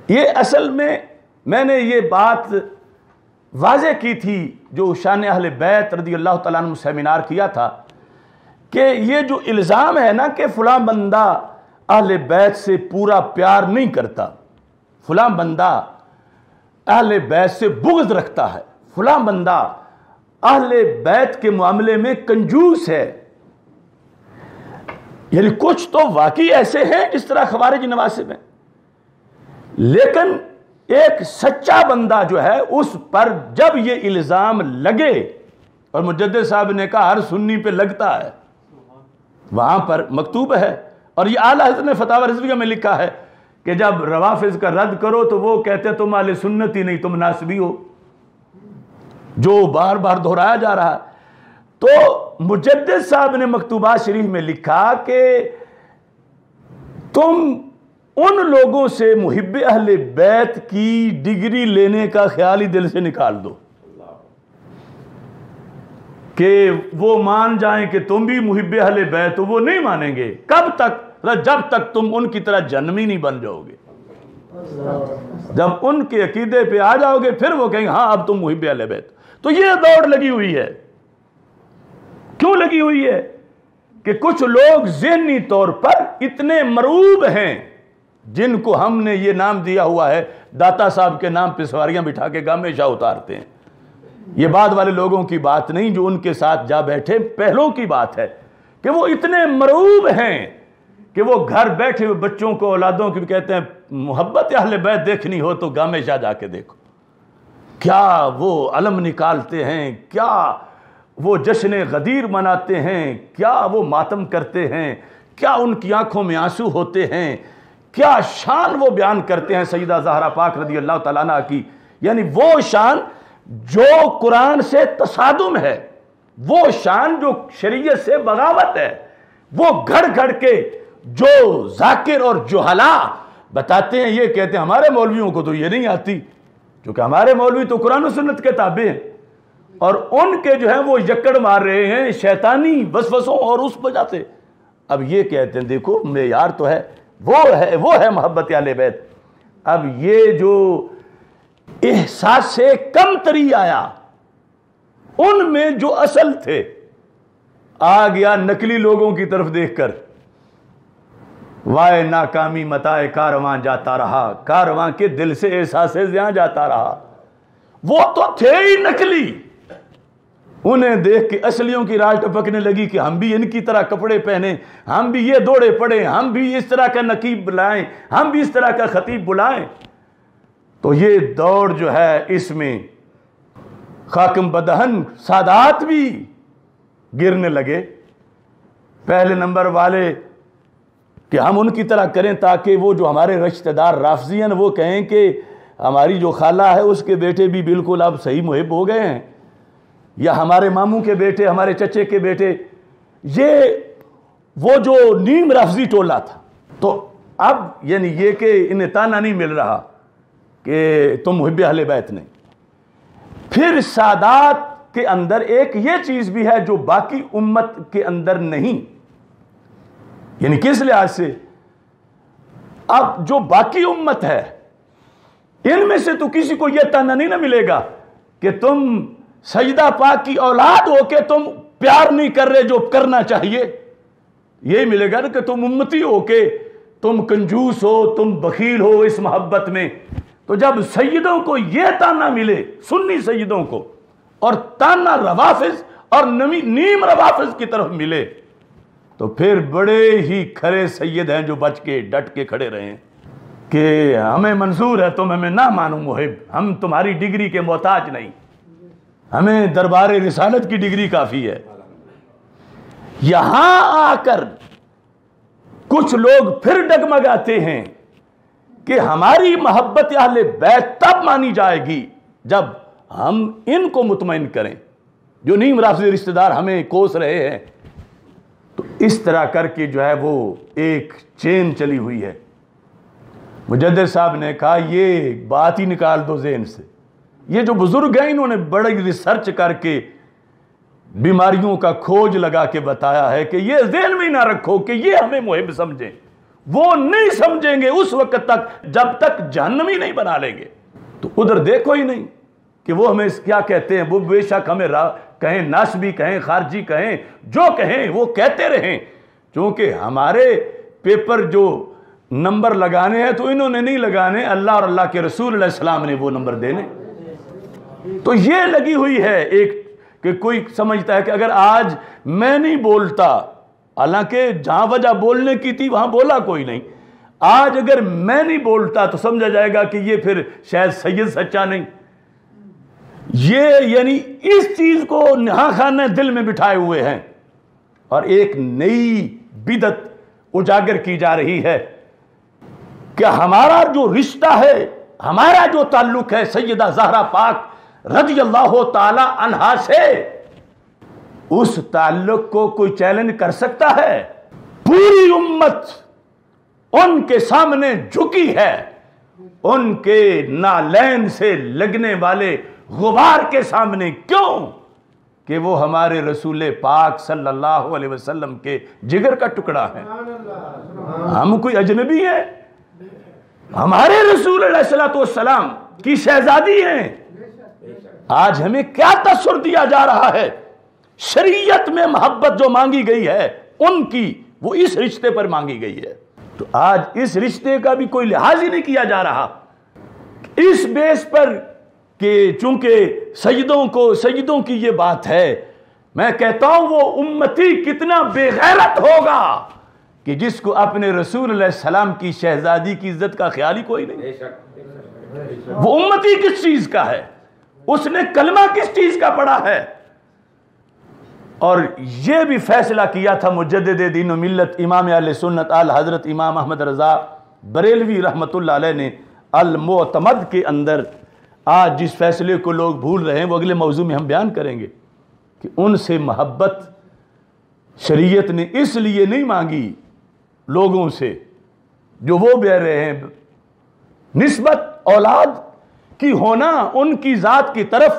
یہ اصل میں نے یہ بات واضح کی تھی جو شان اہل بیت رضی اللہ تعالیٰ عنہ سیمینار کیا تھا، کہ یہ جو الزام ہے نا کہ فلاں بندہ اہل بیت سے پورا پیار نہیں کرتا، فلاں بندہ اہل بیت سے بغض رکھتا ہے، فلاں بندہ اہل بیت کے معاملے میں کنجوس ہے، یعنی کچھ تو واقعی ایسے ہیں جس طرح خوارج نواسب ہیں، لیکن ایک سچا بندہ جو ہے اس پر جب یہ الزام لگے، اور مجدد صاحب نے کہا ہر سنی پہ لگتا ہے، وہاں پر مکتوب ہے، اور یہ اعلیٰ حضرت نے فتاوی رضویہ میں لکھا ہے کہ جب روافض کا رد کرو تو وہ کہتے ہیں تم اہل سنت ہی نہیں، تم ناسبی ہو، جو بار بار دہرایا جا رہا ہے۔ تو مجدد صاحب نے مکتوبات شریف میں لکھا کہ تم ان لوگوں سے محب اہل بیت کی ڈگری لینے کا خیال ہی دل سے نکال دو کہ وہ مان جائیں کہ تم بھی محب اہل بیت ہو، وہ نہیں مانیں گے۔ کب تک؟ جب تک تم ان کی طرح جہنمی نہیں بن جاؤ گے۔ جب ان کے عقیدے پہ آ جاؤ گے پھر وہ کہیں گے ہاں اب تم محب اہل بیت۔ تو یہ دوڑ لگی ہوئی ہے۔ کیوں لگی ہوئی ہے؟ کہ کچھ لوگ ذہنی طور پر اتنے مرعوب ہیں، جن کو ہم نے یہ نام دیا ہوا ہے، داتا صاحب کے نام پہ سواریاں بٹھا کے گامے شاہ اتارتے ہیں۔ یہ بعد والے لوگوں کی بات نہیں جو ان کے ساتھ جا بیٹھے، پہلوں کی بات ہے کہ وہ اتنے مرعوب ہیں کہ وہ گھر بیٹھے ہوئے بچوں کو، اولادوں کی بھی کہتے ہیں محبت اہل بیت دیکھنی ہو تو گامے شاہ جا کے دیکھو۔ کیا وہ علم نکالتے ہیں، کیا وہ جشن غدیر مناتے ہیں، کیا وہ ماتم کرتے ہیں، کیا ان کی آنکھوں میں آنسو ہوتے ہیں، کیا شان وہ بیان کرتے ہیں سیدہ زہرا پاک رضی اللہ تعالیٰ عنہ کی، یعنی وہ شان جو قرآن سے تصادم ہے، وہ شان جو شریعت سے بغاوت ہے، وہ گھڑ گھڑ کے جو ذاکر اور جہلا بتاتے ہیں، یہ کہتے ہیں ہمارے مولویوں کو تو یہ نہیں آتی، کیونکہ ہمارے مولوی تو قرآن و سنت کے تابع ہیں، اور ان کے جو ہے وہ یکڑ مار رہے ہیں شیطانی وسوسوں اور اس وجہ سے۔ اب یہ کہتے ہیں دیکھو معیار تو ہے وہ ہے محبت اہل بیت۔ اب یہ جو احساس سے کم تری آیا ان میں جو اصل تھے، آ گیا نقلی لوگوں کی طرف دیکھ کر، وائے ناکامی متائے کارواں جاتا رہا، کارواں کے دل سے احساس یہاں جاتا رہا۔ وہ تو تھے ہی نقلی، انہیں دیکھ کے اصلیوں کی راہ ٹپکنے لگی کہ ہم بھی ان کی طرح کپڑے پہنیں، ہم بھی یہ دوڑے پڑیں، ہم بھی اس طرح کا نقیب بلائیں، ہم بھی اس طرح کا خطیب بلائیں۔ تو یہ دوڑ جو ہے اس میں خاکم بدہن سادات بھی گرنے لگے، پہلے نمبر والے کہ ہم ان کی طرح کریں تاکہ وہ جو ہمارے رشتہ دار رافضی ہیں وہ کہیں کہ ہماری جو خالہ ہے اس کے بیٹے بھی بالکل اب صحیح محب ہو گئے ہیں، یا ہمارے ماموں کے بیٹے، ہمارے چچے کے بیٹے، یہ وہ جو نیم رافضی ٹولہ تھا۔ تو اب یعنی یہ کہ انہیں تانا نہیں مل رہا کہ تم محب اہل بیت نہیں۔ پھر سادات کے اندر ایک یہ چیز بھی ہے جو باقی امت کے اندر نہیں، یعنی کس لحاظ سے؟ اب جو باقی امت ہے ان میں سے تو کسی کو یہ تانا نہیں نہ ملے گا کہ تم سیدہ پاک کی اولاد ہو کے تم پیار نہیں کر رہے جو کرنا چاہیے، یہی ملے گا نا کہ تم امتی ہو کے تم کنجوس ہو، تم بخیل ہو اس محبت میں۔ تو جب سیدوں کو یہ تانا ملے، سنی سیدوں کو، اور تانا روافض اور نیم روافض کی طرف ملے، تو پھر بڑے ہی کھرے سید ہیں جو بچ کے ڈٹ کے کھڑے رہے ہیں کہ ہمیں منظور ہے تم ہمیں نہ مانو محب، ہم تمہاری ڈگری کے محتاج نہیں، ہمیں دربار رسالت کی ڈگری کافی ہے۔ یہاں آ کر کچھ لوگ پھر ڈگمگاتے ہیں کہ ہماری محبت اہل بیت تب مانی جائے گی جب ہم ان کو مطمئن کریں جو نیم رافضی رشتہ دار ہمیں کوس رہے ہیں۔ تو اس طرح کر کے جو ہے وہ ایک چین چلی ہوئی ہے۔ مجدد صاحب نے کہا یہ بات ہی نکال دو ذہن سے، یہ جو بزرگ ہیں انہوں نے بڑی ریسرچ کر کے بیماریوں کا کھوج لگا کے بتایا ہے کہ یہ ذہن میں نہ رکھو کہ یہ ہمیں محب سمجھیں، وہ نہیں سمجھیں گے اس وقت تک جب تک جہنمی نہیں بنا لیں گے۔ تو ادھر دیکھو ہی نہیں کہ وہ ہمیں کیا کہتے ہیں، وہ بے شک ہمیں کہیں ناسبی کہیں خارجی کہیں جو کہیں وہ کہتے رہیں، چونکہ ہمارے پیپر جو نمبر لگانے ہیں تو انہوں نے نہیں لگانے، اللہ اور اللہ کے رسول علیہ السلام نے وہ نمبر دینے۔ تو یہ لگی ہوئی ہے ایک کہ کوئی سمجھتا ہے کہ اگر آج میں نہیں بولتا، حالانکہ جہاں وجہ بولنے کی تھی وہاں بولا کوئی نہیں، آج اگر میں نہیں بولتا تو سمجھا جائے گا کہ یہ پھر شاید سید سچا نہیں. یہ یعنی اس چیز کو نہا خانہ دل میں بٹھائے ہوئے ہیں اور ایک نئی بدعت اجاگر کی جا رہی ہے کہ ہمارا جو رشتہ ہے، ہمارا جو تعلق ہے سیدہ زہرا پاک رضی اللہ تعالی عنہا سے، اس تعلق کو کوئی چیلنج کر سکتا ہے؟ پوری امت ان کے سامنے جھکی ہے، ان کے نالین سے لگنے والے غبار کے سامنے. کیوں؟ کہ وہ ہمارے رسول پاک صلی اللہ علیہ وسلم کے جگر کا ٹکڑا ہے. ہم کوئی اجنبی ہیں؟ ہمارے رسول علیہ السلام کی شہزادی ہیں. آج ہمیں کیا تصور دیا جا رہا ہے؟ شریعت میں محبت جو مانگی گئی ہے ان کی، وہ اس رشتے پر مانگی گئی ہے. تو آج اس رشتے کا بھی کوئی لحاظ ہی نہیں کیا جا رہا، اس بیس پر کہ چونکہ سیدوں کی یہ بات ہے. میں کہتا ہوں وہ امتی کتنا بے غیرت ہوگا کہ جس کو اپنے رسول علیہ السلام کی شہزادی کی عزت کا خیال ہی کوئی نہیں. وہ امتی کس چیز کا ہے؟ اس نے کلمہ کس چیز کا پڑھا ہے؟ اور یہ بھی فیصلہ کیا تھا مجدد دین و ملت امام اہل سنت حضرت امام احمد رضا بریلوی رحمۃ اللہ علیہ نے المعتمد کے اندر. آج جس فیصلے کو لوگ بھول رہے ہیں وہ اگلے موضوع میں ہم بیان کریں گے کہ ان سے محبت شریعت نے اس لیے نہیں مانگی لوگوں سے جو وہ بہ رہے ہیں. نسبت اولاد کی ہونا ان کی ذات کی طرف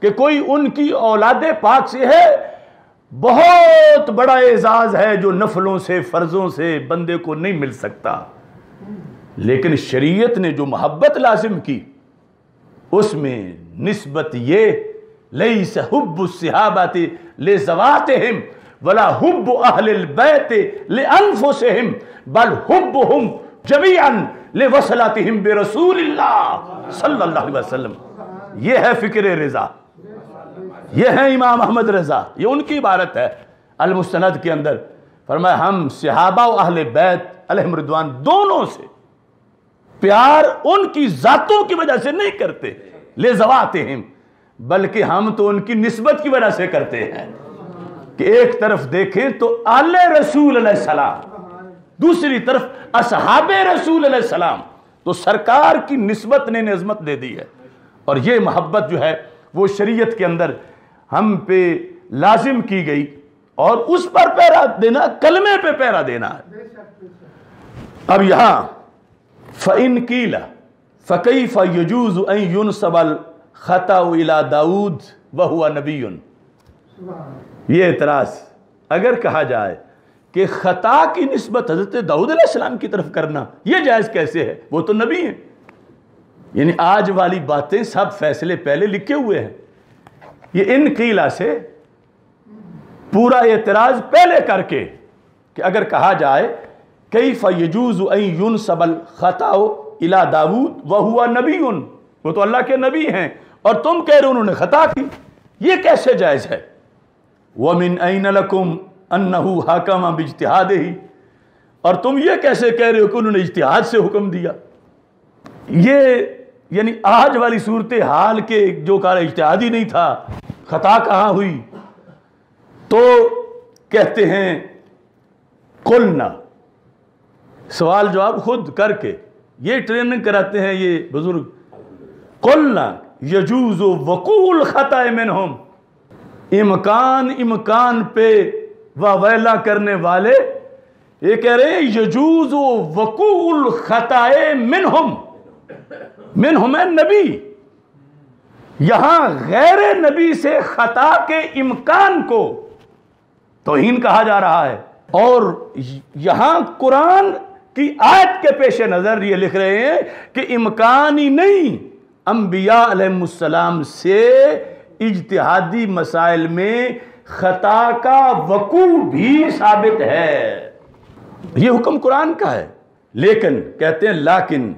کہ کوئی ان کی اولاد پاک سے ہے، بہت بڑا اعزاز ہے جو نفلوں سے فرضوں سے بندے کو نہیں مل سکتا. لیکن شریعت نے جو محبت لازم کی اس میں نسبت یہ لیس حب الصحابۃ لذواتہم ولا حب اہل البیت لانفسہم بل حبہم جمیعا لوصلاتہم برسول اللہ صلی اللہ علیہ وسلم. یہ ہے فکر رضا، یہ ہے امام احمد رضا. یہ ان کی عبارت ہے المستند کے اندر. فرمایا ہم صحابہ و اہل بیت علیہم رضوان دونوں سے پیار ان کی ذاتوں کی وجہ سے نہیں کرتے لذواتہم، بلکہ ہم تو ان کی نسبت کی وجہ سے کرتے ہیں. کہ ایک طرف دیکھیں تو آل رسول علیہ السلام، دوسری طرف اصحاب رسول علیہ السلام، تو سرکار کی نسبت نے عظمت دے دی ہے. اور یہ محبت جو ہے وہ شریعت کے اندر ہم پہ لازم کی گئی اور اس پر پیرا دینا، کلمے پہ پیرا دینا ہے. اب یہاں فَإِن قِيلَ فَكَيْفَ يَجُوزُ أَن يُنْسَبَ الْخَطَأُ إِلَى داؤد وَهُوَ نَبِيٌّ. یہ اعتراض، اگر کہا جائے کہ خطا کی نسبت حضرت داؤد علیہ السلام کی طرف کرنا یہ جائز کیسے ہے؟ وہ تو نبی ہیں. یعنی آج والی باتیں سب فیصلے پہلے لکھے ہوئے ہیں. یہ ان قیلہ سے پورا اعتراض پہلے کر کے کہ اگر کہا جائے کیف یجوز ان ینسب الخطأ الی داؤد وہو نبی، وہ تو اللہ کے نبی ہیں اور تم کہہ رہے انہوں نے خطا کی، یہ کیسے جائز ہے؟ وَمِنْ أَيْنَ لَكُمْ أَنَّهُ حَكَمَ بِاجْتِهَادِهِ، اور تم یہ کیسے کہہ رہے ہو کہ انہوں نے اجتہاد سے حکم دیا؟ یہ یعنی آج والی صورتحال کے جو کہا اجتہاد ہی نہیں تھا، خطا کہاں ہوئی؟ تو کہتے ہیں قلنا، سوال جواب خود کر کے یہ ٹریننگ کراتے ہیں یہ بزرگ. قلنا یجوز وقوع الخطأ منہم، امکان پہ واویلا کرنے والے یہ کہہ رہے ہیں یجوز وقوع الخطأ منہم، منہم نبی، یہاں غیر نبی سے خطا کے امکان کو توہین کہا جا رہا ہے. اور یہاں قرآن کی آیت کے پیش نظر یہ لکھ رہے ہیں کہ امکان ہی نہیں، انبیاء علیہ السلام سے اجتہادی مسائل میں خطا کا وقوع بھی ثابت ہے. یہ حکم قرآن کا ہے. لیکن کہتے ہیں لیکن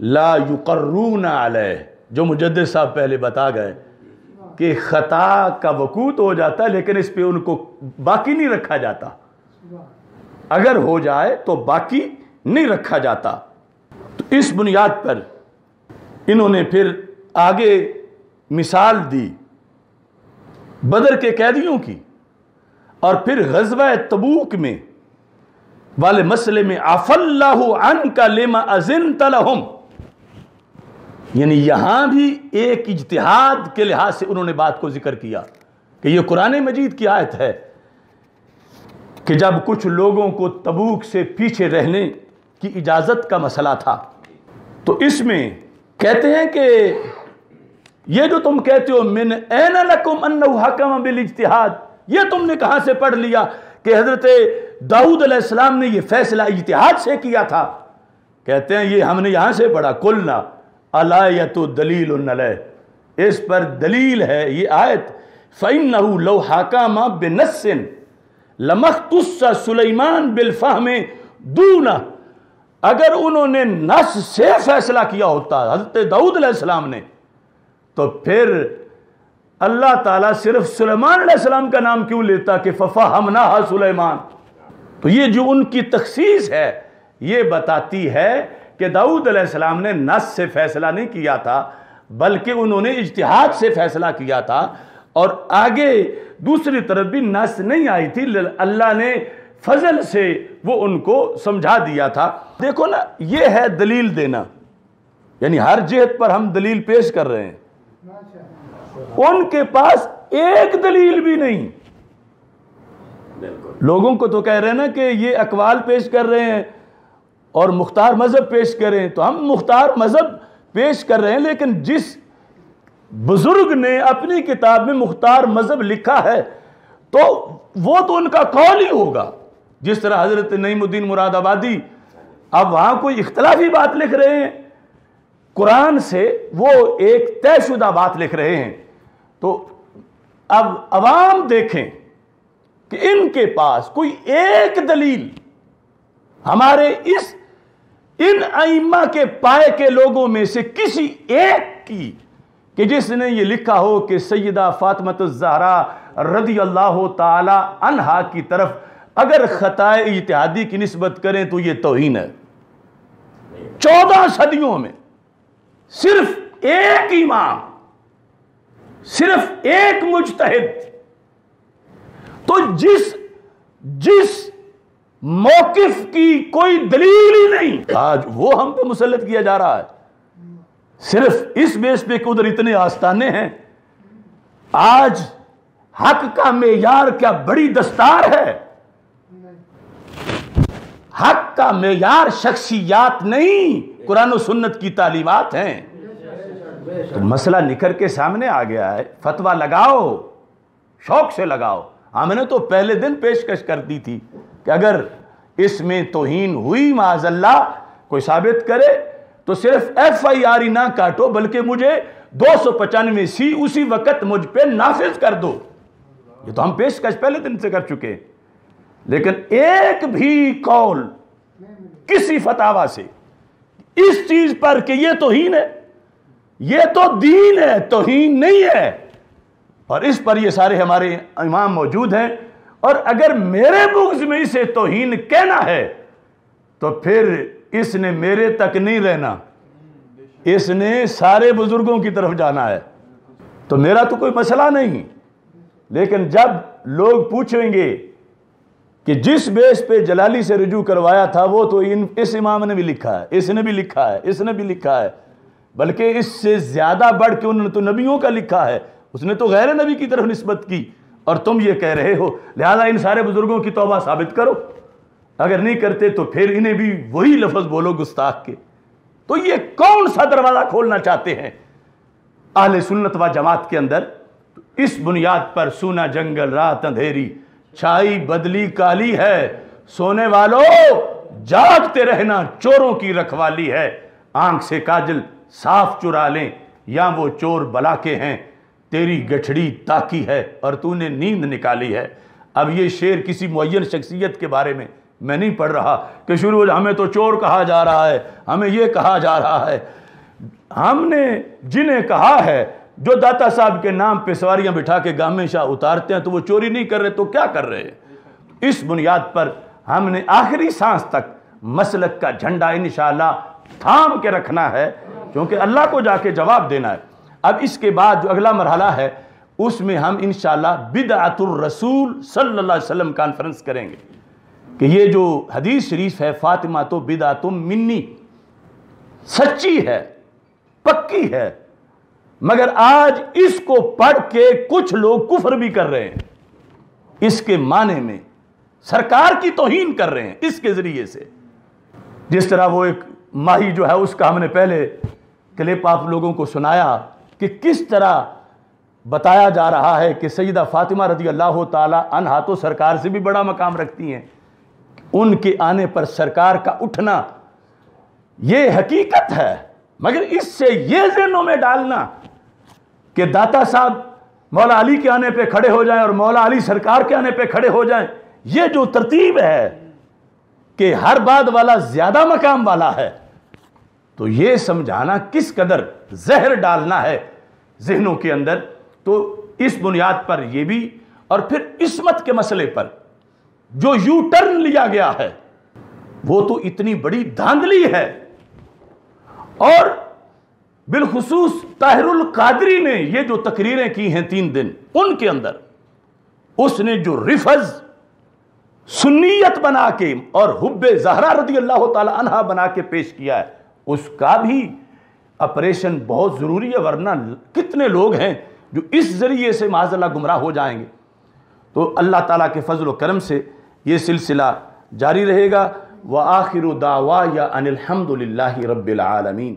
لا یقرون علیہ، جو مجدد صاحب پہلے بتا گئے کہ خطا کا وقوع تو ہو جاتا ہے لیکن اس پہ ان کو باقی نہیں رکھا جاتا. اگر ہو جائے تو باقی نہیں رکھا جاتا۔ تو اس بنیاد پر انہوں نے پھر آگے مثال دی بدر کے قیدیوں کی، اور پھر غزوہ تبوک میں والے مسئلے میں عفا اللہ عنک لما اذنت لہم، یعنی یہاں بھی ایک اجتہاد کے لحاظ سے انہوں نے بات کو ذکر کیا کہ یہ قرآن مجید کی آیت ہے کہ جب کچھ لوگوں کو تبوک سے پیچھے رہنے کی اجازت کا مسئلہ تھا تو اس میں کہتے ہیں کہ یہ جو تم کہتے ہو من این لکم انہ حکم بالاجتہاد، یہ تم نے کہاں سے پڑھ لیا کہ حضرت داؤد علیہ السلام نے یہ فیصلہ اجتہاد سے کیا تھا؟ کہتے ہیں یہ ہم نے یہاں سے پڑھا قلنا الایۃ دلیل علیہ، اس پر دلیل ہے یہ آیت، فإنہ لو حکم بنص لما اختص سلیمان بالفہم دونہ، اگر انہوں نے نص سے فیصلہ کیا ہوتا حضرت داؤد علیہ السلام نے تو پھر اللہ تعالیٰ صرف سلیمان علیہ السلام کا نام کیوں لیتا کہ ففہمناہا سلیمان؟ تو یہ جو ان کی تخصیص ہے یہ بتاتی ہے کہ داؤد علیہ السلام نے نص سے فیصلہ نہیں کیا تھا بلکہ انہوں نے اجتہاد سے فیصلہ کیا تھا، اور آگے دوسری طرف بھی نص نہیں آئی تھی، اللہ نے فضل سے وہ ان کو سمجھا دیا تھا۔ دیکھو نا، یہ ہے دلیل دینا، یعنی ہر جہت پر ہم دلیل پیش کر رہے ہیں، ان کے پاس ایک دلیل بھی نہیں۔ لوگوں کو تو کہہ رہے ہیں نا کہ یہ اقوال پیش کر رہے ہیں اور مختار مذہب پیش کریں، تو ہم مختار مذہب پیش کر رہے ہیں، لیکن جس بزرگ نے اپنی کتاب میں مختار مذہب لکھا ہے تو وہ تو ان کا قول ہی ہوگا۔ جس طرح حضرت نعیم الدین مراد آبادی اب وہاں کوئی اختلافی بات لکھ رہے ہیں، قرآن سے وہ ایک طے شدہ بات لکھ رہے ہیں، تو اب عوام دیکھیں کہ ان کے پاس کوئی ایک دلیل ہمارے ان ائمہ کے پائے کے لوگوں میں سے کسی ایک کی کہ جس نے یہ لکھا ہو کہ سیدہ فاطمہ الزہرا رضی اللہ تعالی عنہا کی طرف اگر خطائے اجتہادی کی نسبت کریں تو یہ توہین ہے۔ 14 صدیوں میں صرف ایک امام، صرف ایک مجتہد، تو جس موقف کی کوئی دلیل ہی نہیں، آج وہ ہم پہ مسلط کیا جا رہا ہے صرف اس بیس پہ کہ ادھر اتنے آستانے ہیں۔ آج حق کا معیار کیا بڑی دستار ہے؟ حق کا معیار شخصیات نہیں، قرآن و سنت کی تعلیمات ہیں۔ تو مسئلہ نکھر کے سامنے آ گیا ہے، فتویٰ لگاؤ، شوق سے لگاؤ۔ ہم نے تو پہلے دن پیشکش کر دی تھی کہ اگر اس میں توہین ہوئی معاذ اللہ کوئی ثابت کرے تو صرف FIR ہی نہ کاٹو بلکہ مجھے 295C اسی وقت مجھ پہ نافذ کر دو۔ یہ تو ہم پیشکش پہلے دن سے کر چکے ہیں، لیکن ایک بھی قول کسی فتاوی سے اس چیز پر کہ یہ توہین ہے، یہ تو دین ہے، توہین نہیں ہے، اور اس پر یہ سارے ہمارے امام موجود ہیں۔ اور اگر میرے بغض میں اسے توہین کہنا ہے تو پھر اس نے میرے تک نہیں رہنا، اس نے سارے بزرگوں کی طرف جانا ہے۔ تو میرا تو کوئی مسئلہ نہیں، لیکن جب لوگ پوچھیں گے کہ جس بیس پہ جلالی سے رجوع کروایا تھا وہ تو اس امام نے بھی لکھا ہے، اس نے بھی لکھا ہے، اس نے بھی لکھا ہے، بلکہ اس سے زیادہ بڑھ کے انہوں نے تو نبیوں کا لکھا ہے، اس نے تو غیر نبی کی طرف نسبت کی، اور تم یہ کہہ رہے ہو۔ لہذا ان سارے بزرگوں کی توبہ ثابت کرو، اگر نہیں کرتے تو پھر انہیں بھی وہی لفظ بولو گستاخ کے۔ تو یہ کون سا دروازہ کھولنا چاہتے ہیں اہل سنت و جماعت کے اندر؟ اس بنیاد پر سونا جنگل رات اندھیری چھائی بدلی کالی ہے، سونے والوں جاگتے رہنا چوروں کی رکھوالی ہے، آنکھ سے کاجل صاف چرا لیں یا وہ چور بلا کے ہیں، تیری گٹھڑی تاکی ہے اور تو نے نیند نکالی ہے۔ اب یہ شعر کسی معین شخصیت کے بارے میں میں نہیں پڑھ رہا کہ شروع ہمیں تو چور کہا جا رہا ہے، ہمیں یہ کہا جا رہا ہے۔ ہم نے جنہیں کہا ہے جو داتا صاحب کے نام پہ سواریاں بٹھا کے گامے شاہ اتارتے ہیں تو وہ چوری نہیں کر رہے تو کیا کر رہے ہیں؟ اس بنیاد پر ہم نے آخری سانس تک مسلک کا جھنڈا انشاءاللہ تھام کے رکھنا ہے، کیونکہ اللہ کو جا کے جواب دینا ہے۔ اب اس کے بعد جو اگلا مرحلہ ہے اس میں ہم انشاءاللہ بدعت الرسول صلی اللہ علیہ وسلم کانفرنس کریں گے کہ یہ جو حدیث شریف ہے فاطمہ تو بدعت منی، سچی ہے، پکی ہے، مگر آج اس کو پڑھ کے کچھ لوگ کفر بھی کر رہے ہیں، اس کے معنی میں سرکار کی توہین کر رہے ہیں اس کے ذریعے سے۔ جس طرح وہ ایک ماہی جو ہے اس کا ہم نے پہلے کلپ آپ لوگوں کو سنایا کہ کس طرح بتایا جا رہا ہے کہ سیدہ فاطمہ رضی اللہ تعالی عنہا تو سرکار سے بھی بڑا مقام رکھتی ہیں، ان کے آنے پر سرکار کا اٹھنا یہ حقیقت ہے، مگر اس سے یہ ذہنوں میں ڈالنا کہ داتا صاحب مولا علی کے آنے پہ کھڑے ہو جائیں اور مولا علی سرکار کے آنے پہ کھڑے ہو جائیں، یہ جو ترتیب ہے کہ ہر بات والا زیادہ مقام والا ہے، تو یہ سمجھانا کس قدر زہر ڈالنا ہے ذہنوں کے اندر۔ تو اس بنیاد پر یہ بھی، اور پھر عصمت کے مسئلے پر جو یو ٹرن لیا گیا ہے وہ تو اتنی بڑی دھاندلی ہے، اور بالخصوص طاہر القادری نے یہ جو تقریریں کی ہیں 3 دن، ان کے اندر اس نے جو رفض سنیت بنا کے اور حب زہرا رضی اللہ تعالی عنہ بنا کے پیش کیا ہے، اس کا بھی آپریشن بہت ضروری ہے، ورنہ کتنے لوگ ہیں جو اس ذریعے سے معاذ اللہ گمراہ ہو جائیں گے۔ تو اللہ تعالیٰ کے فضل و کرم سے یہ سلسلہ جاری رہے گا۔ وآخر دعوایا ان الحمد للہ رب العالمین۔